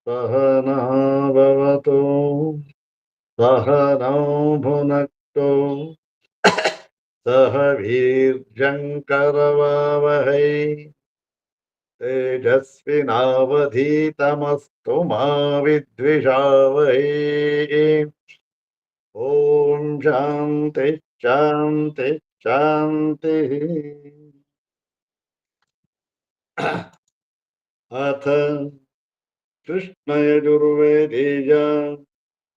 सहना भवतु सहनौ भुनक्तु सह वीर्यङ्करवावहै तेजस्विनावधीतमस्तु मा विद्विषावहै। ॐ शान्ति शान्ति शान्तिः। अथ कृष्णयजुर्वेदीय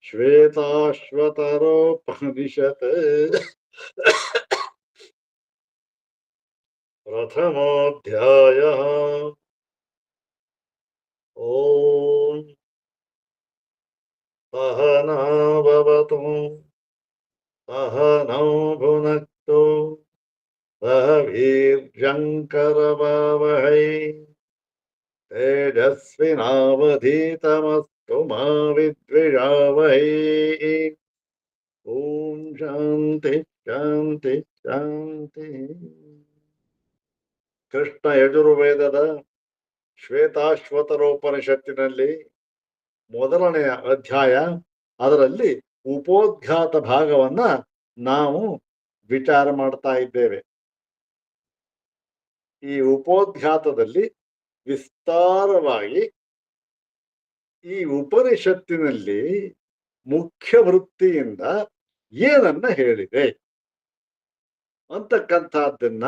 श्वेताश्वतरोपनिषत् प्रथमोऽध्यायः। ॐ सहना भवतु सहनौ भुनक्तु सह वीर्यङ्करवावहै तेजस्विनावधीतमस्तु मा विद्विषावहै। ಓಂ ಶಾಂತಿ ಶಾಂತಿ ಶಾಂತಿ. ಕೃಷ್ಣ ಯಜುರ್ವೇದದ ಶ್ವೇತಾಶ್ವತರೋಪನಿಷತ್ತಿನಲ್ಲಿ ಮೊದಲನೆಯ ಅಧ್ಯಾಯ, ಅದರಲ್ಲಿ ಉಪೋದ್ಘಾತ ಭಾಗವನ್ನ ನಾವು ವಿಚಾರ ಮಾಡ್ತಾ ಇದ್ದೇವೆ. ಈ ಉಪೋದ್ಘಾತದಲ್ಲಿ ವಿಸ್ತಾರವಾಗಿ ಈ ಉಪನಿಷತ್ತಿನಲ್ಲಿ ಮುಖ್ಯ ವೃತ್ತಿಯಿಂದ ಏನನ್ನ ಹೇಳಿದೆ ಅಂತಕ್ಕಂಥದ್ದನ್ನ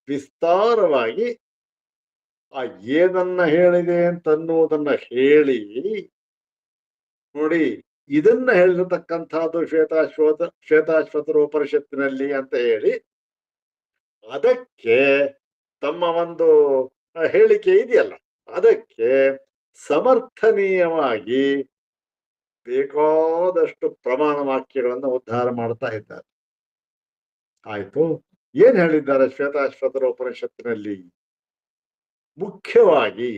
ವಿಸ್ತಾರವಾಗಿ ಆ ಏನನ್ನ ಹೇಳಿದೆ ಅಂತನ್ನುವುದನ್ನ ಹೇಳಿ ನೋಡಿ. ಇದನ್ನ ಹೇಳಿರತಕ್ಕಂಥದ್ದು ಶ್ವೇತಾಶ್ವತರೋಪನಿಷತ್ತಿನಲ್ಲಿ ಅಂತ ಹೇಳಿ ಅದಕ್ಕೆ ತಮ್ಮ ಒಂದು ಹೇಳಿಕೆ ಇದೆಯಲ್ಲ, ಅದಕ್ಕೆ ಸಮರ್ಥನೀಯವಾಗಿ ಬೇಕಾದಷ್ಟು ಪ್ರಮಾಣ ವಾಕ್ಯಗಳನ್ನು ಉದ್ಧಾರ ಮಾಡ್ತಾ ಇದ್ದಾರೆ. ಆಯ್ತು, ಏನ್ ಹೇಳಿದ್ದಾರೆ ಶ್ವೇತಾಶ್ವತರೋಪನಿಷತ್ತಿನಲ್ಲಿ? ಮುಖ್ಯವಾಗಿ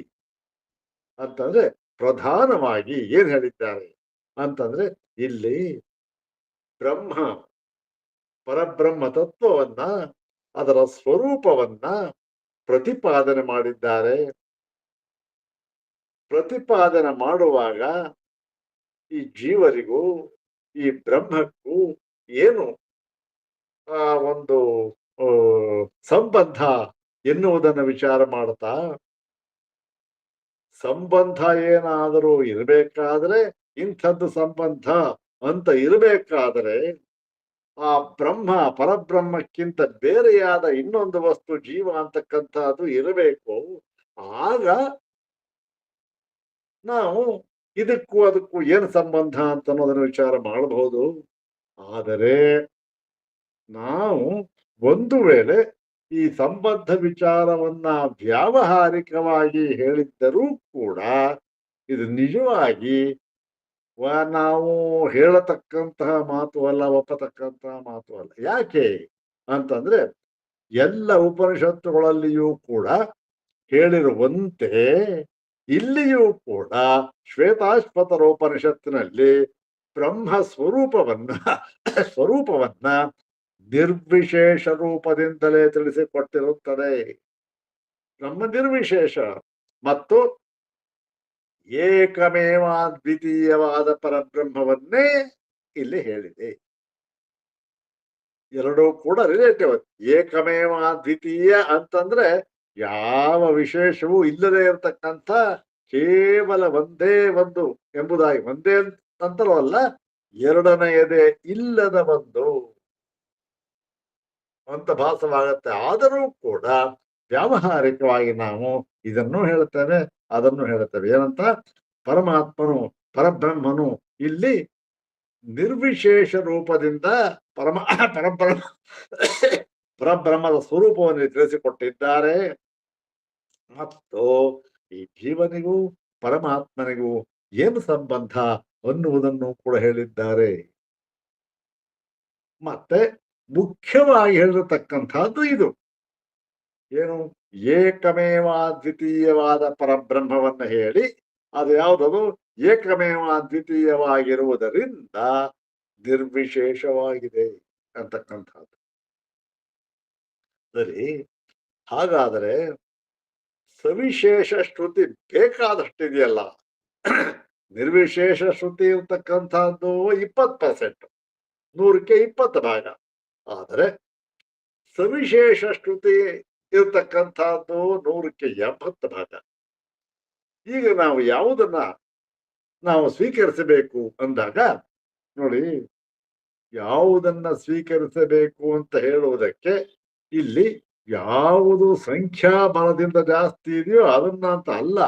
ಅಂತಂದ್ರೆ ಪ್ರಧಾನವಾಗಿ ಏನ್ ಹೇಳಿದ್ದಾರೆ ಅಂತಂದ್ರೆ, ಇಲ್ಲಿ ಬ್ರಹ್ಮ ಪರಬ್ರಹ್ಮ ತತ್ವವನ್ನ, ಅದರ ಸ್ವರೂಪವನ್ನ ಪ್ರತಿಪಾದನೆ ಮಾಡಿದ್ದಾರೆ. ಪ್ರತಿಪಾದನೆ ಮಾಡುವಾಗ ಈ ಜೀವರಿಗೂ ಈ ಬ್ರಹ್ಮಕ್ಕೂ ಏನು ಆ ಒಂದು ಸಂಬಂಧ ಎನ್ನುವುದನ್ನು ವಿಚಾರ ಮಾಡ್ತಾ, ಸಂಬಂಧ ಏನಾದರೂ ಇರಬೇಕಾದ್ರೆ, ಇಂಥದ್ದು ಸಂಬಂಧ ಅಂತ ಇರಬೇಕಾದರೆ ಆ ಬ್ರಹ್ಮ ಪರಬ್ರಹ್ಮಕ್ಕಿಂತ ಬೇರೆಯಾದ ಇನ್ನೊಂದು ವಸ್ತು ಜೀವ ಅಂತಕ್ಕಂಥದ್ದು ಇರಬೇಕು. ಆಗ ನಾವು ಇದಕ್ಕೂ ಅದಕ್ಕೂ ಏನು ಸಂಬಂಧ ಅಂತ ಅನ್ನೋದನ್ನು ವಿಚಾರ ಮಾಡಬಹುದು. ಆದರೆ ನಾವು ಒಂದು ವೇಳೆ ಈ ಸಂಬಂಧ ವಿಚಾರವನ್ನ ವ್ಯಾವಹಾರಿಕವಾಗಿ ಹೇಳಿದ್ದರೂ ಕೂಡ ಇದು ನಿಜವಾಗಿ ನಾವು ಹೇಳತಕ್ಕಂತಹ ಮಾತು ಅಲ್ಲ, ಒಪ್ಪತಕ್ಕಂತಹ ಮಾತು ಅಲ್ಲ. ಯಾಕೆ ಅಂತಂದ್ರೆ ಎಲ್ಲ ಉಪನಿಷತ್ತುಗಳಲ್ಲಿಯೂ ಕೂಡ ಹೇಳಿರುವಂತೆ ಇಲ್ಲಿಯೂ ಕೂಡ ಶ್ವೇತಾಶ್ವತರೋಪನಿಷತ್ತಿನಲ್ಲಿ ಬ್ರಹ್ಮ ಸ್ವರೂಪವನ್ನ ನಿರ್ವಿಶೇಷ ರೂಪದಿಂದಲೇ ತಿಳಿಸಿಕೊಟ್ಟಿರುತ್ತದೆ. ಬ್ರಹ್ಮ ನಿರ್ವಿಶೇಷ ಮತ್ತು ಏಕಮೇವ ದ್ವಿತೀಯವಾದ ಪರಬ್ರಹ್ಮವನ್ನೇ ಇಲ್ಲಿ ಹೇಳಿದೆ. ಎರಡೂ ಕೂಡ ರಿಲೇಟಿವ್. ಏಕಮೇವ ದ್ವಿತೀಯ ಅಂತಂದ್ರೆ ಯಾವ ವಿಶೇಷವೂ ಇಲ್ಲದೆ ಇರತಕ್ಕಂಥ ಕೇವಲ ಒಂದೇ ಒಂದು ಎಂಬುದಾಗಿ, ಒಂದೇ ಅಂತಲೂ ಅಲ್ಲ, ಎರಡನೆಯದೇ ಇಲ್ಲದ ಒಂದು ಅಂತ ಭಾಸವಾಗತ್ತೆ. ಆದರೂ ಕೂಡ ವ್ಯಾವಹಾರಿಕವಾಗಿ ನಾವು ಇದನ್ನು ಹೇಳ್ತೇವೆ, ಅದನ್ನು ಹೇಳ್ತೇವೆ. ಏನಂತ? ಪರಮಾತ್ಮನು ಪರಬ್ರಹ್ಮನು ಇಲ್ಲಿ ನಿರ್ವಿಶೇಷ ರೂಪದಿಂದ ಪರಬ್ರಹ್ಮದ ಸ್ವರೂಪವನ್ನು ತಿಳಿಸಿಕೊಟ್ಟಿದ್ದಾರೆ. ಮತ್ತು ಈ ಜೀವನಿಗೂ ಪರಮಾತ್ಮನಿಗೂ ಏನು ಸಂಬಂಧ ಅನ್ನುವುದನ್ನು ಕೂಡ ಹೇಳಿದ್ದಾರೆ. ಮತ್ತೆ ಮುಖ್ಯವಾಗಿ ಹೇಳಿರತಕ್ಕಂಥದ್ದು ಇದು ಏನು? ಏಕಮೇವ ದ್ವಿತೀಯವಾದ ಪರಬ್ರಹ್ಮವನ್ನು ಹೇಳಿ, ಅದು ಯಾವುದದು? ಏಕಮೇವ ದ್ವಿತೀಯವಾಗಿರುವುದರಿಂದ ನಿರ್ವಿಶೇಷವಾಗಿದೆ ಅಂತಕ್ಕಂಥದ್ದು. ಸರಿ, ಹಾಗಾದರೆ ಸವಿಶೇಷ ಶ್ರುತಿ ಬೇಕಾದಷ್ಟಿದೆಯಲ್ಲ. ನಿರ್ವಿಶೇಷ ಶ್ರುತಿ ಇರ್ತಕ್ಕಂಥದ್ದು 20%, 100ಕ್ಕೆ 20 ಭಾಗ. ಆದರೆ ಸವಿಶೇಷ ಶ್ರುತಿ ಇರ್ತಕ್ಕಂಥದ್ದು 100ಕ್ಕೆ 80 ಭಾಗ. ಈಗ ನಾವು ಯಾವುದನ್ನ ನಾವು ಸ್ವೀಕರಿಸಬೇಕು ಅಂದಾಗ ನೋಡಿ, ಯಾವುದನ್ನ ಸ್ವೀಕರಿಸಬೇಕು ಅಂತ ಹೇಳುವುದಕ್ಕೆ ಇಲ್ಲಿ ಯಾವುದು ಸಂಖ್ಯಾ ಬಲದಿಂದ ಜಾಸ್ತಿ ಇದೆಯೋ ಅದನ್ನ ಅಂತ ಅಲ್ಲ,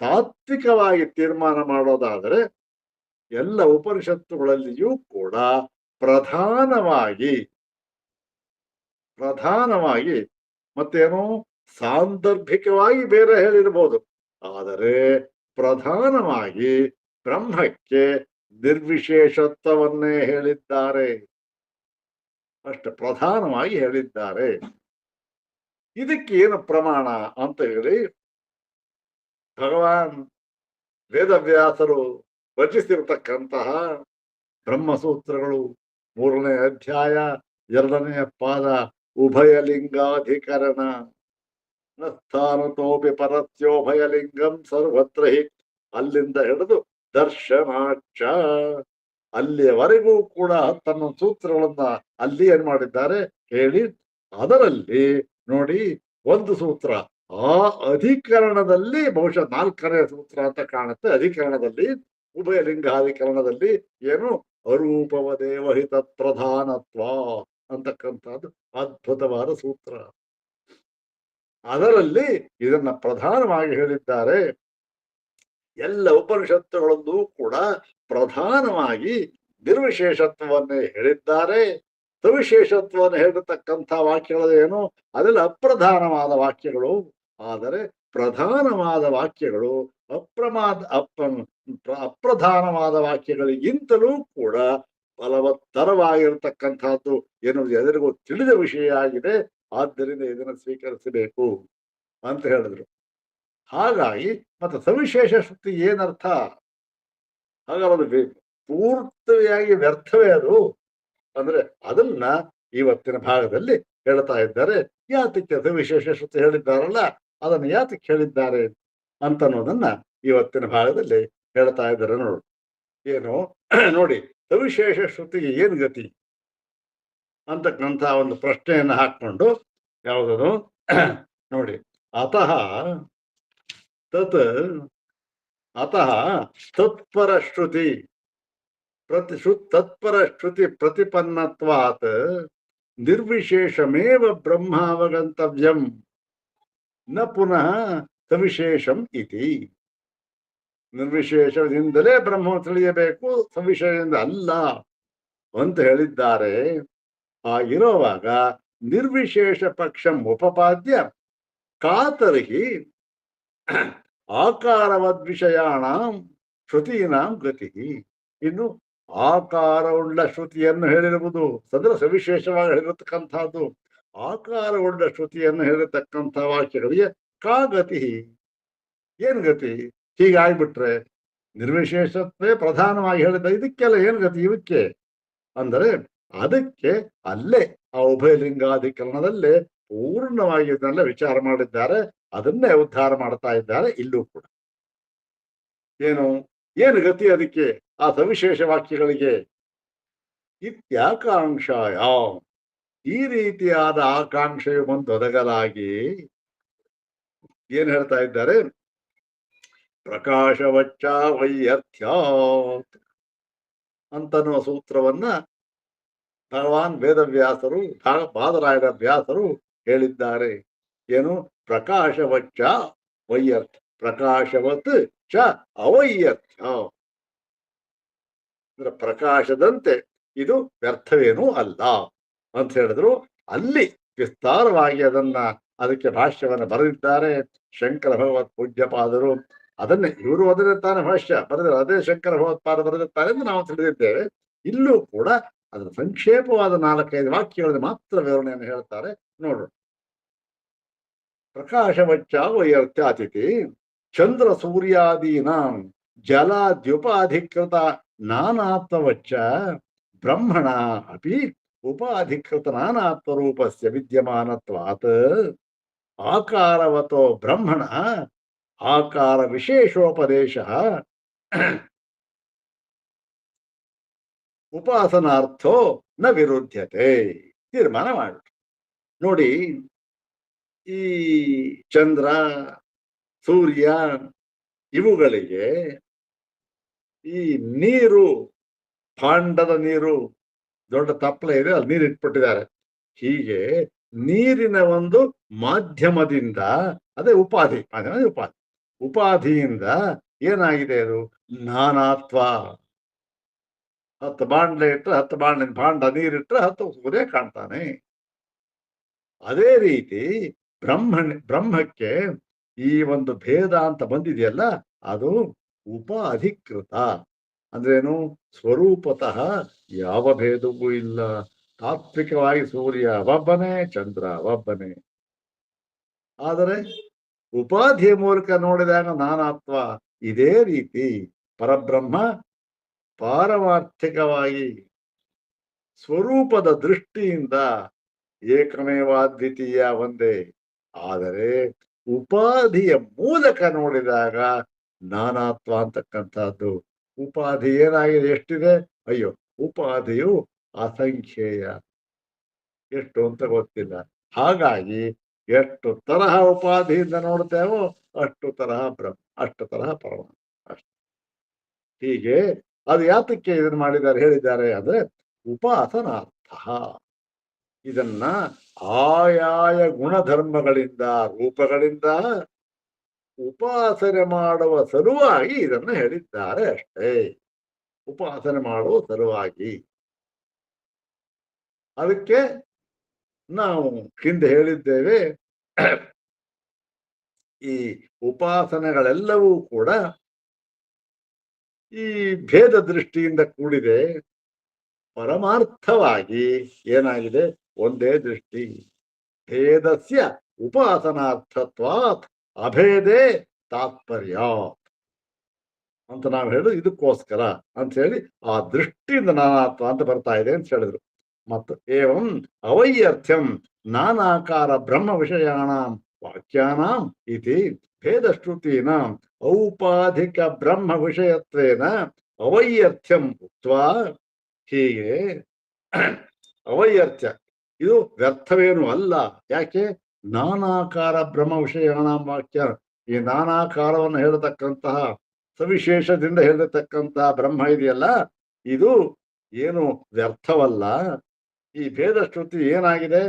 ತಾತ್ವಿಕವಾಗಿ ತೀರ್ಮಾನ ಮಾಡೋದಾದರೆ ಎಲ್ಲ ಉಪನಿಷತ್ತುಗಳಲ್ಲಿಯೂ ಕೂಡ ಪ್ರಧಾನವಾಗಿ ಮತ್ತೇನು ಸಾಂದರ್ಭಿಕವಾಗಿ ಬೇರೆ ಹೇಳಿರ್ಬೋದು, ಆದರೆ ಪ್ರಧಾನವಾಗಿ ಬ್ರಹ್ಮಕ್ಕೆ ನಿರ್ವಿಶೇಷತ್ವವನ್ನೇ ಹೇಳಿದ್ದಾರೆ, ಅಷ್ಟು ಪ್ರಧಾನವಾಗಿ ಹೇಳಿದ್ದಾರೆ. ಇದಕ್ಕೆ ಏನು ಪ್ರಮಾಣ ಅಂತ ಹೇಳಿ ಭಗವಾನ್ ವೇದವ್ಯಾಸರು ರಚಿಸಿರತಕ್ಕಂತಹ ಬ್ರಹ್ಮಸೂತ್ರಗಳು 3ನೇ ಅಧ್ಯಾಯ 2ನೇ ಪಾದ ಉಭಯಲಿಂಗಾಧಿಕರಣ ನಸ್ಥಾನತೋಪಿ ಪರತ್ಯೋಭಯಲಿಂಗಂ ಸರ್ವತ್ರ ಹಿ, ಅಲ್ಲಿಂದ ಹಿಡಿದು ದರ್ಶನಾಚ ಅಲ್ಲಿಯವರೆಗೂ ಕೂಡ ತನ್ನ ಸೂತ್ರಗಳನ್ನ ಅಲ್ಲಿ ಏನ್ ಮಾಡಿದ್ದಾರೆ ಹೇಳಿ, ಅದರಲ್ಲಿ ನೋಡಿ ಒಂದು ಸೂತ್ರ ಆ ಅಧಿಕರಣದಲ್ಲಿ ಬಹುಶಃ 4ನೇ ಸೂತ್ರ ಅಂತ ಕಾಣುತ್ತೆ. ಅಧಿಕರಣದಲ್ಲಿ ಉಭಯಲಿಂಗಾಧಿಕರಣದಲ್ಲಿ ಏನು ಅರೂಪವದೇವಹಿತ ಪ್ರಧಾನತ್ವ ಅಂತಕ್ಕಂಥದ್ದು ಅದ್ಭುತವಾದ ಸೂತ್ರ. ಅದರಲ್ಲಿ ಇದನ್ನ ಪ್ರಧಾನವಾಗಿ ಹೇಳಿದ್ದಾರೆ. ಎಲ್ಲ ಉಪನಿಷತ್ತುಗಳಲ್ಲೂ ಕೂಡ ಪ್ರಧಾನವಾಗಿ ನಿರ್ವಿಶೇಷತ್ವವನ್ನೇ ಹೇಳಿದ್ದಾರೆ. ಸವಿಶೇಷತ್ವವನ್ನು ಹೇಳಿರ್ತಕ್ಕಂಥ ವಾಕ್ಯಗಳು ಏನು, ಅದೆಲ್ಲ ಅಪ್ರಧಾನವಾದ ವಾಕ್ಯಗಳು. ಆದರೆ ಪ್ರಧಾನವಾದ ವಾಕ್ಯಗಳು ಅಪ್ರಧಾನವಾದ ವಾಕ್ಯಗಳಿಗಿಂತಲೂ ಕೂಡ ಫಲವತ್ತರವಾಗಿರತಕ್ಕಂಥದ್ದು ಎನ್ನುವುದು ಎಲ್ಲರಿಗೂ ತಿಳಿದ ವಿಷಯ ಆಗಿದೆ. ಆದ್ದರಿಂದ ಇದನ್ನು ಸ್ವೀಕರಿಸಬೇಕು ಅಂತ ಹೇಳಿದ್ರು. ಹಾಗಾಗಿ ಮತ್ತೆ ಸವಿಶೇಷ ಶ್ರುತಿ ಏನರ್ಥ? ಹಾಗಾದ್ರೆ ಪೂರ್ತಿಯಾಗಿ ವ್ಯರ್ಥವೇ ಅದು ಅಂದ್ರೆ ಅದನ್ನ ಇವತ್ತಿನ ಭಾಗದಲ್ಲಿ ಹೇಳ್ತಾ ಇದ್ದಾರೆ. ಯಾತಕ್ಕೆ ಸವಿಶೇಷ ಶ್ರುತಿ ಹೇಳಿದ್ದಾರಲ್ಲ ಅದನ್ನು ಯಾತಕ್ಕೆ ಹೇಳಿದ್ದಾರೆ ಅಂತ ಅನ್ನೋದನ್ನ ಇವತ್ತಿನ ಭಾಗದಲ್ಲಿ ಹೇಳ್ತಾ ಇದ್ದಾರೆ. ಏನು ನೋಡಿ, ಸವಿಶೇಷ ಶ್ರುತಿಗೆ ಏನು ಗತಿ ಅಂತಕ್ಕಂಥ ಒಂದು ಪ್ರಶ್ನೆಯನ್ನು ಹಾಕೊಂಡು ಯಾವುದದು ನೋಡಿ, ಅತಃ ತತ್ಪರ ಶ್ರುತಿ ತತ್ಪರ ಶ್ರುತಿ ಪ್ರತಿಪನ್ನತ್ವಾತ್ ನಿರ್ವಿಶೇಷಮೇವ ಬ್ರಹ್ಮಾವಗಂತವ್ಯಂ ನ ಪುನಃ ಸವಿಶೇಷಂ ಇತಿ. ನಿರ್ವಿಶೇಷದಿಂದಲೇ ಬ್ರಹ್ಮ ತಿಳಿಯಬೇಕು, ಸವಿಶೇಷದಿಂದ ಅಲ್ಲ ಅಂತ ಹೇಳಿದ್ದಾರೆ. ಆಗಿರುವಾಗ ನಿರ್ವಿಶೇಷ ಪಕ್ಷಂ ಉಪಪಾದ್ಯ ಕಾತರ್ಹಿ ಆಕಾರವದ್ವಿಷಯಾಣಾಂ ಶ್ರುತೀನಾಂ ಗತಿ. ಇನ್ನು ಆಕಾರವುಳ್ಳ ಶ್ರುತಿಯನ್ನು ಹೇಳಿರುವುದು ಸದಾ ಸವಿಶೇಷವಾಗಿ ಹೇಳಿರತಕ್ಕಂಥದ್ದು. ಆಕಾರವುಳ್ಳ ಶ್ರುತಿಯನ್ನು ಹೇಳಿರತಕ್ಕಂಥ ವಾಕ್ಯಗಳಿಗೆ ಕಾ ಗತಿ, ಏನ್ ಗತಿ? ಹೀಗಾಗ್ಬಿಟ್ರೆ ನಿರ್ವಿಶೇಷತ್ವೇ ಪ್ರಧಾನವಾಗಿ ಹೇಳಿದ ಇದಕ್ಕೆಲ್ಲ ಏನ್ ಗತಿ ಇವಕ್ಕೆ ಅಂದರೆ, ಅದಕ್ಕೆ ಅಲ್ಲೇ ಆ ಉಭಯಲಿಂಗಾಧಿಕರಣದಲ್ಲೇ ಪೂರ್ಣವಾಗಿ ಇದನ್ನೆಲ್ಲ ವಿಚಾರ ಮಾಡಿದ್ದಾರೆ. ಅದನ್ನೇ ಉದ್ಧಾರ ಮಾಡ್ತಾ ಇದ್ದಾರೆ ಇಲ್ಲೂ ಕೂಡ. ಏನು ಗತಿ ಅದಕ್ಕೆ ಆ ಸವಿಶೇಷ ವಾಕ್ಯಗಳಿಗೆ? ಇತ್ಯಾಕಾಂಕ್ಷಾಯ, ಈ ರೀತಿಯಾದ ಆಕಾಂಕ್ಷೆಯು ಬಂದೊದಗಲಾಗಿ ಏನ್ ಹೇಳ್ತಾ ಇದ್ದಾರೆ? ಪ್ರಕಾಶವಚ್ಚ ವೈಯರ್ಥ್ಯಾತ್ ಅಂತನ್ನುವ ಸೂತ್ರವನ್ನ ಭಗವಾನ್ ವೇದವ್ಯಾಸರು ಬಾದರಾಯಣ ವ್ಯಾಸರು ಹೇಳಿದ್ದಾರೆ. ಏನು? ಪ್ರಕಾಶವಚ್ಚ ವೈಯರ್ಥ್ಯ, ಪ್ರಕಾಶವತ್ ಚ ಅವೈಯರ್ಥ್ಯ. ಅಂದ್ರೆ ಪ್ರಕಾಶದಂತೆ ಇದು ವ್ಯರ್ಥವೇನೂ ಅಲ್ಲ ಅಂತ ಹೇಳಿದ್ರು. ಅಲ್ಲಿ ವಿಸ್ತಾರವಾಗಿ ಅದಕ್ಕೆ ಭಾಷ್ಯವನ್ನು ಬರೆದಿದ್ದಾರೆ ಶಂಕರ ಭಗವತ್ ಪೂಜ್ಯಪಾದರು. ಇವರು ಅದನ್ನೇ ತಾನೇ ಭಾಷ್ಯ ಬರೆದಿದ್ದಾರೆ, ಅದೇ ಶಂಕರ ಭಗವತ್ಪಾದ ಬರೆದಿರ್ತಾರೆ ಎಂದು ನಾವು ತಿಳಿದಿದ್ದೇವೆ. ಇಲ್ಲೂ ಕೂಡ ಅದರ ಸಂಕ್ಷೇಪವಾದ 4-5 ವಾಕ್ಯಗಳಲ್ಲಿ ಮಾತ್ರ ವಿವರಣೆಯನ್ನು ಹೇಳ್ತಾರೆ. ನೋಡೋಣ. ಪ್ರಕಾಶವಚ್ಚ ವೈಯರ್ಥ್ಯಾತಿಥಿ ಚಂದ್ರ ಸೂರ್ಯಾದೀನಾಂ ಜಲಾದ್ಯುಪಾಧಿಕೃತ ನಾನಾತ್ವವಚ್ಚ ಬ್ರಹ್ಮಣ ಅಪಿ ಉಪಾಧಿಕೃತ ನಾನಾತ್ವ ರೂಪಸ್ಯ ವಿದ್ಯಮಾನತ್ವಾತ್ ಆಕಾರವತೋ ಬ್ರಹ್ಮಣ ಆಕಾರ ವಿಶೇಷೋಪದೇಶ ಉಪಾಸನಾರ್ಥೋ ನ ವಿರುದ್ಧತೆ. ತೀರ್ಮಾನ ಮಾಡಿ ನೋಡಿ. ಈ ಚಂದ್ರ, ಸೂರ್ಯ ಇವುಗಳಿಗೆ ಈ ನೀರು, ಭಾಂಡದ ನೀರು, ದೊಡ್ಡ ತಪ್ಪಲ ಇದೆ, ಅಲ್ಲಿ ನೀರು ಇಟ್ಬಿಟ್ಟಿದ್ದಾರೆ. ಹೀಗೆ ನೀರಿನ ಒಂದು ಮಾಧ್ಯಮದಿಂದ, ಅದೇ ಉಪಾಧಿ, ಉಪಾಧಿ, ಉಪಾಧಿಯಿಂದ ಏನಾಗಿದೆ ಅದು ನಾನಾತ್ವ. 10 ಬಾಂಡ್ಲೆ ಇಟ್ಟರೆ 10 ಭಾಂಡ ನೀರಿಟ್ರೆ 10 ಸೂರ್ಯ ಕಾಣ್ತಾನೆ. ಅದೇ ರೀತಿ ಬ್ರಹ್ಮಕ್ಕೆ ಈ ಒಂದು ಭೇದ ಅಂತ ಬಂದಿದೆಯಲ್ಲ, ಅದು ಉಪಾಧಿಕೃತ. ಅಂದ್ರೇನು? ಸ್ವರೂಪತಃ ಯಾವ ಭೇದವೂ ಇಲ್ಲ. ತಾತ್ವಿಕವಾಗಿ ಸೂರ್ಯ ಒಬ್ಬನೇ, ಚಂದ್ರ ಒಬ್ಬನೇ. ಆದರೆ ಉಪಾಧಿಯ ಮೂಲಕ ನೋಡಿದಾಗ ನಾನಾತ್ವ. ಇದೇ ರೀತಿ ಪರಬ್ರಹ್ಮ ಪಾರಮಾರ್ಥಿಕವಾಗಿ ಸ್ವರೂಪದ ದೃಷ್ಟಿಯಿಂದ ಏಕಮೇವಾದ್ವಿತೀಯ ಒಂದೇ. ಆದರೆ ಉಪಾಧಿಯ ಮೂಲಕ ನೋಡಿದಾಗ ನಾನಾತ್ವ ಅಂತಕ್ಕಂಥದ್ದು. ಉಪಾಧಿ ಏನಾಗಿದೆ, ಎಷ್ಟಿದೆ? ಅಯ್ಯೋ, ಉಪಾಧಿಯು ಅಸಂಖ್ಯೇಯ, ಎಷ್ಟು ಅಂತ ಗೊತ್ತಿಲ್ಲ. ಹಾಗಾಗಿ ಎಷ್ಟು ತರಹ ಉಪಾಧಿಯಿಂದ ನೋಡ್ತೇವೋ ಅಷ್ಟು ತರಹ ಬ್ರಹ್ಮ, ಅಷ್ಟು ತರಹ ಪರಮಾತ್ಮ. ಅಷ್ಟು. ಹೀಗೆ ಅದು ಯಾತಕ್ಕೆ ಇದನ್ನು ಮಾಡಿದ್ದಾರೆ ಹೇಳಿದ್ದಾರೆ ಅಂದ್ರೆ ಉಪಾಸನಾರ್ಥ. ಇದನ್ನ ಆಯಾಯ ಗುಣಧರ್ಮಗಳಿಂದ, ರೂಪಗಳಿಂದ ಉಪಾಸನೆ ಮಾಡುವ ಸಲುವಾಗಿ ಇದನ್ನು ಹೇಳಿದ್ದಾರೆ ಅಷ್ಟೇ. ಉಪಾಸನೆ ಮಾಡುವ ಸಲುವಾಗಿ. ಅದಕ್ಕೆ ನಾವು ಹಿಂದೆ ಹೇಳಿದ್ದೇವೆ, ಈ ಉಪಾಸನೆಗಳೆಲ್ಲವೂ ಕೂಡ ಈ ಭೇದ ದೃಷ್ಟಿಯಿಂದ ಕೂಡಿದೆ. ಪರಮಾರ್ಥವಾಗಿ ಏನಾಗಿದೆ? ಒಂದೇ ದೃಷ್ಟಿ. ಭೇದಸ್ಯ ಉಪಾಸನಾರ್ಥತ್ವಾತ್ ಅಭೇದೇ ತಾತ್ಪರ್ಯ ಅಂತ ನಾವು ಹೇಳುದು ಇದಕ್ಕೋಸ್ಕರ ಅಂತ ಹೇಳಿ, ಆ ದೃಷ್ಟಿಯಿಂದ ನಾನಾತ್ವ ಅಂತ ಬರ್ತಾ ಇದೆ ಅಂತ ಹೇಳಿದ್ರು. ಮತ್ತು ಏವಂ ಅವೈಯರ್ಥ್ಯಂ ನಾನಾಕಾರ ಬ್ರಹ್ಮ ವಿಷಯಾಣಾಂ ವಾಕ್ಯಾನಾಂ ಇತಿ ಭೇದಶ್ರುತೀನಾಂ ಔಪಾಧಿಕ ಬ್ರಹ್ಮ ವಿಷಯತ್ವೇನ ಅವೈಯರ್ಥ್ಯಂ ಉಕ್ತ್ವಾ. ಹೀಗೆ ಅವೈಯರ್ಥ್ಯ, ಇದು ವ್ಯರ್ಥವೇನು ಅಲ್ಲ. ಯಾಕೆ? ನಾನಾಕಾರ ಬ್ರಹ್ಮ ವಿಷಯಾಣಾಂ ವಾಕ್ಯ, ಈ ನಾನಾಕಾರವನ್ನು ಹೇಳತಕ್ಕಂತಹ, ಸವಿಶೇಷದಿಂದ ಹೇಳತಕ್ಕಂತಹ ಬ್ರಹ್ಮ ಇದೆಯಲ್ಲ, ಇದು ಏನು ವ್ಯರ್ಥವಲ್ಲ. ಈ ಭೇದ ಶ್ರುತಿ ಏನಾಗಿದೆ?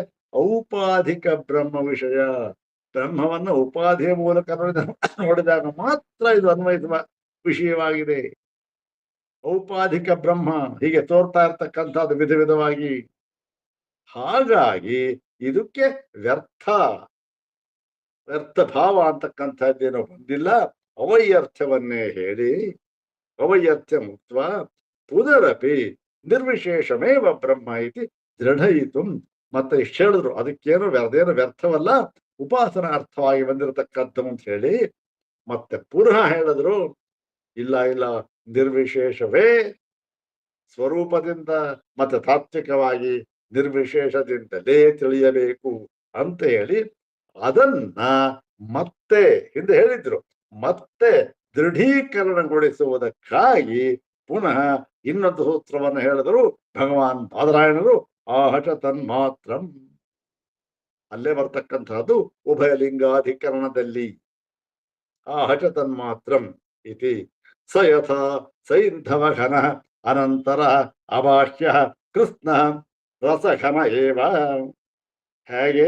ಔಪಾಧಿಕ ಬ್ರಹ್ಮ ವಿಷಯ. ಬ್ರಹ್ಮವನ್ನು ಉಪಾಧಿಯ ಮೂಲಕ ನೋಡಿದಾಗ ಮಾತ್ರ ಇದು ಅನ್ವಯಿಸುವ ವಿಷಯವಾಗಿದೆ. ಔಪಾಧಿಕ ಬ್ರಹ್ಮ ಹೀಗೆ ತೋರ್ತಾ ಇರ್ತಕ್ಕಂಥದ್ದು ವಿಧ ವಿಧವಾಗಿ. ಹಾಗಾಗಿ ಇದಕ್ಕೆ ವ್ಯರ್ಥ ಭಾವ ಅಂತಕ್ಕಂಥದ್ದೇನೋ ಬಂದಿಲ್ಲ. ಅವೈಯರ್ಥವನ್ನೇ ಹೇಳಿ, ಅವೈಯರ್ಥ್ಯ ಮುಕ್ತ ಪುನರಪಿ ನಿರ್ವಿಶೇಷಮೇವ ಬ್ರಹ್ಮ ಇತಿ ದೃಢಯಿತು. ಮತ್ತೆ ಇಷ್ಟು ಹೇಳಿದ್ರು, ಅದಕ್ಕೇನು ಅದೇನು ವ್ಯರ್ಥವಲ್ಲ, ಉಪಾಸನ ಅರ್ಥವಾಗಿ ಬಂದಿರತಕ್ಕಂಥ ಅಂತ ಹೇಳಿ ಮತ್ತೆ ಪುನಃ ಹೇಳಿದ್ರು, ಇಲ್ಲ ಇಲ್ಲ, ನಿರ್ವಿಶೇಷವೇ ಸ್ವರೂಪದಿಂದ ಮತ್ತೆ ತಾತ್ವಿಕವಾಗಿ ನಿರ್ವಿಶೇಷದಿಂದಲೇ ತಿಳಿಯಬೇಕು ಅಂತ ಹೇಳಿ ಅದನ್ನ ಮತ್ತೆ ಹಿಂದೆ ಹೇಳಿದ್ರು. ಮತ್ತೆ ದೃಢೀಕರಣಗೊಳಿಸುವುದಕ್ಕಾಗಿ ಪುನಃ ಇನ್ನೊಂದು ಸೂತ್ರವನ್ನು ಹೇಳಿದ್ರು ಭಗವಾನ್ ಬಾದರಾಯಣರು. ಆಹಟ ತನ್ಮಾತ್ರಂ, ಅಲ್ಲೇ ಬರ್ತಕ್ಕಂಥದ್ದು ಉಭಯಲಿಂಗಾಧಿಕರಣದಲ್ಲಿ. ಆಹಟ ತನ್ಮಾತ್ರಂ ಇತಿ ಸ ಯಥಾ ಸೈಂಧವ ಘನ ಅನಂತರ ಅಭಾಷ್ಯ ಕೃಷ್ಣ ರಸಘನ ಏವ. ಹೇಗೆ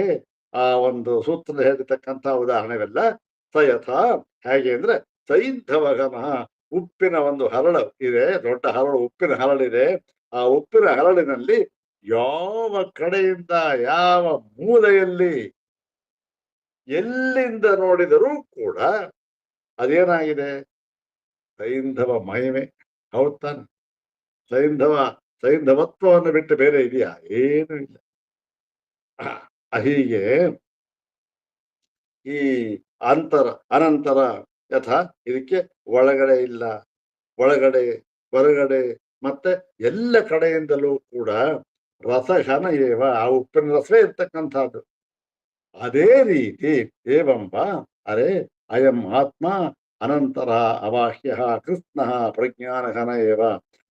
ಆ ಒಂದು ಸೂತ್ರದ ಹೇಳಿರ್ತಕ್ಕಂಥ ಉದಾಹರಣೆವೆಲ್ಲ ಸ ಯಥಾ, ಹೇಗೆ ಅಂದ್ರೆ ಸೈಂಧವ ಘನ, ಉಪ್ಪಿನ ಒಂದು ಹರಳು ಇದೆ, ದೊಡ್ಡ ಹರಳು, ಉಪ್ಪಿನ ಹರಳಿದೆ. ಆ ಉಪ್ಪಿನ ಹರಳಿನಲ್ಲಿ ಯಾವ ಕಡೆಯಿಂದ ಯಾವ ಮೂಲೆಯಲ್ಲಿ ಎಲ್ಲಿಂದ ನೋಡಿದರೂ ಕೂಡ ಅದೇನಾಗಿದೆ? ಸೈಂಧವ ಮಹಿಮೆ. ಹೌದ್ ತಾನೆ? ಸೈಂಧವತ್ವವನ್ನು ಬಿಟ್ಟು ಬೇರೆ ಇದೆಯಾ? ಏನೂ ಇಲ್ಲ. ಹೀಗೆ ಈ ಅನಂತರ ಯಥಾ, ಇದಕ್ಕೆ ಒಳಗಡೆ ಇಲ್ಲ, ಒಳಗಡೆ ಹೊರಗಡೆ ಮತ್ತೆ ಎಲ್ಲ ಕಡೆಯಿಂದಲೂ ಕೂಡ ರಸಘನ ಏವ, ಆ ಉಪ್ಪಿನ ರಸವೇ ಇರ್ತಕ್ಕಂಥದ್ದು. ಅದೇ ರೀತಿ ಏವಂಬ ಅರೆ ಅಯಂ ಆತ್ಮ ಅನಂತರ ಅವಾಹ್ಯ ಕೃಷ್ಣ ಪ್ರಜ್ಞಾನಘನ ಏವ.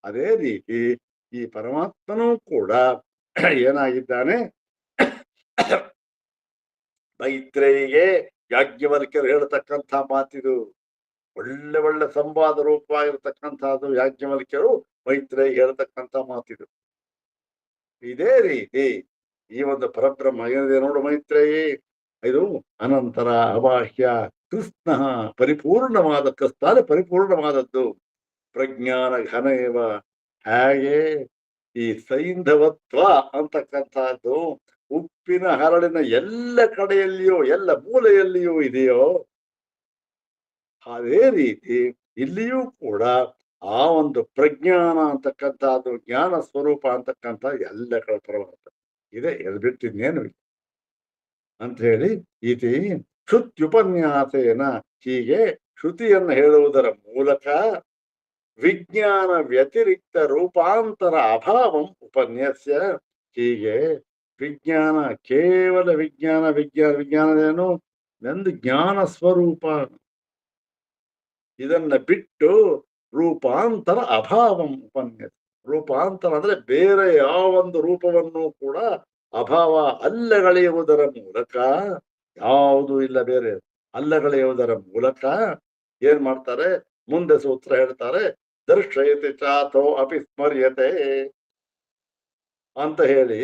ಅದೇ ರೀತಿ ಈ ಪರಮಾತ್ಮನೂ ಕೂಡ ಏನಾಗಿದ್ದಾನೆ, ಮೈತ್ರೇಯಿಗೆ ಯಾಜ್ಞವಲ್ಕ್ಯರು ಹೇಳತಕ್ಕಂಥ ಮಾತಿದು. ಒಳ್ಳೆ ಒಳ್ಳೆ ಸಂವಾದ ರೂಪವಾಗಿರ್ತಕ್ಕಂಥದ್ದು ಯಾಜ್ಞವಲ್ಕ್ಯರು ಮೈತ್ರೇಯಿಗೆ ಹೇಳ್ತಕ್ಕಂಥ ಮಾತಿದು. ಇದೇ ರೀತಿ ಈ ಒಂದು ಪರಬ್ರಹ್ಮ ಏನಿದೆ ನೋಡು ಮೈತ್ರೇಯಿ, ಇದು ಅನಂತರ ಅವಾಹ್ಯ ಕೃಷ್ಣ ಪರಿಪೂರ್ಣವಾದ ಕೃಷ್ಣ ಪರಿಪೂರ್ಣವಾದದ್ದು. ಪ್ರಜ್ಞಾನ ಘನ ಏವ. ಹಾಗೆ ಈ ಸೈಂಧವತ್ವ ಅಂತಕ್ಕಂಥದ್ದು ಉಪ್ಪಿನ ಹರಳಿನ ಎಲ್ಲ ಕಡೆಯಲ್ಲಿಯೂ ಎಲ್ಲ ಮೂಲೆಯಲ್ಲಿಯೂ ಇದೆಯೋ, ಅದೇ ರೀತಿ ಇಲ್ಲಿಯೂ ಕೂಡ ಆ ಒಂದು ಪ್ರಜ್ಞಾನ ಅಂತಕ್ಕಂಥದ್ದು ಜ್ಞಾನ ಸ್ವರೂಪ ಅಂತಕ್ಕಂಥ ಎಲ್ಲ ಕಡೆ ಪರಮಾರ್ಥ ಇದೆ. ಎದು ಬಿಟ್ಟಿದ್ದೇನು ಅಂತ ಹೇಳಿ ಇತಿ ಶ್ರುತ್ಯುಪನ್ಯಾಸೇನ, ಹೀಗೆ ಶ್ರುತಿಯನ್ನು ಹೇಳುವುದರ ಮೂಲಕ ವಿಜ್ಞಾನ ವ್ಯತಿರಿಕ್ತ ರೂಪಾಂತರ ಅಭಾವಂ ಉಪನ್ಯಾಸ್ಯ. ಹೀಗೆ ವಿಜ್ಞಾನ ಕೇವಲ ವಿಜ್ಞಾನದೇನು ನಂದು ಜ್ಞಾನ ಸ್ವರೂಪ, ಇದನ್ನ ಬಿಟ್ಟು ರೂಪಾಂತರ ಅಭಾವಂ ಉಪನ್ಯಾಸ. ರೂಪಾಂತರ ಅಂದ್ರೆ ಬೇರೆ ಯಾವೊಂದು ರೂಪವನ್ನು ಕೂಡ ಅಭಾವ ಅಲ್ಲಗಳೆಯುವುದರ ಮೂಲಕ, ಯಾವುದು ಇಲ್ಲ ಬೇರೆ ಅಲ್ಲಗಳೆಯುವುದರ ಮೂಲಕ ಏನ್ ಮಾಡ್ತಾರೆ, ಮುಂದೆ ಸೂತ್ರ ಹೇಳ್ತಾರೆ, ದರ್ಶಯತಿ ಚಾಥೋ ಅಪಿ ಸ್ಮರ್ಯತೆ ಅಂತ ಹೇಳಿ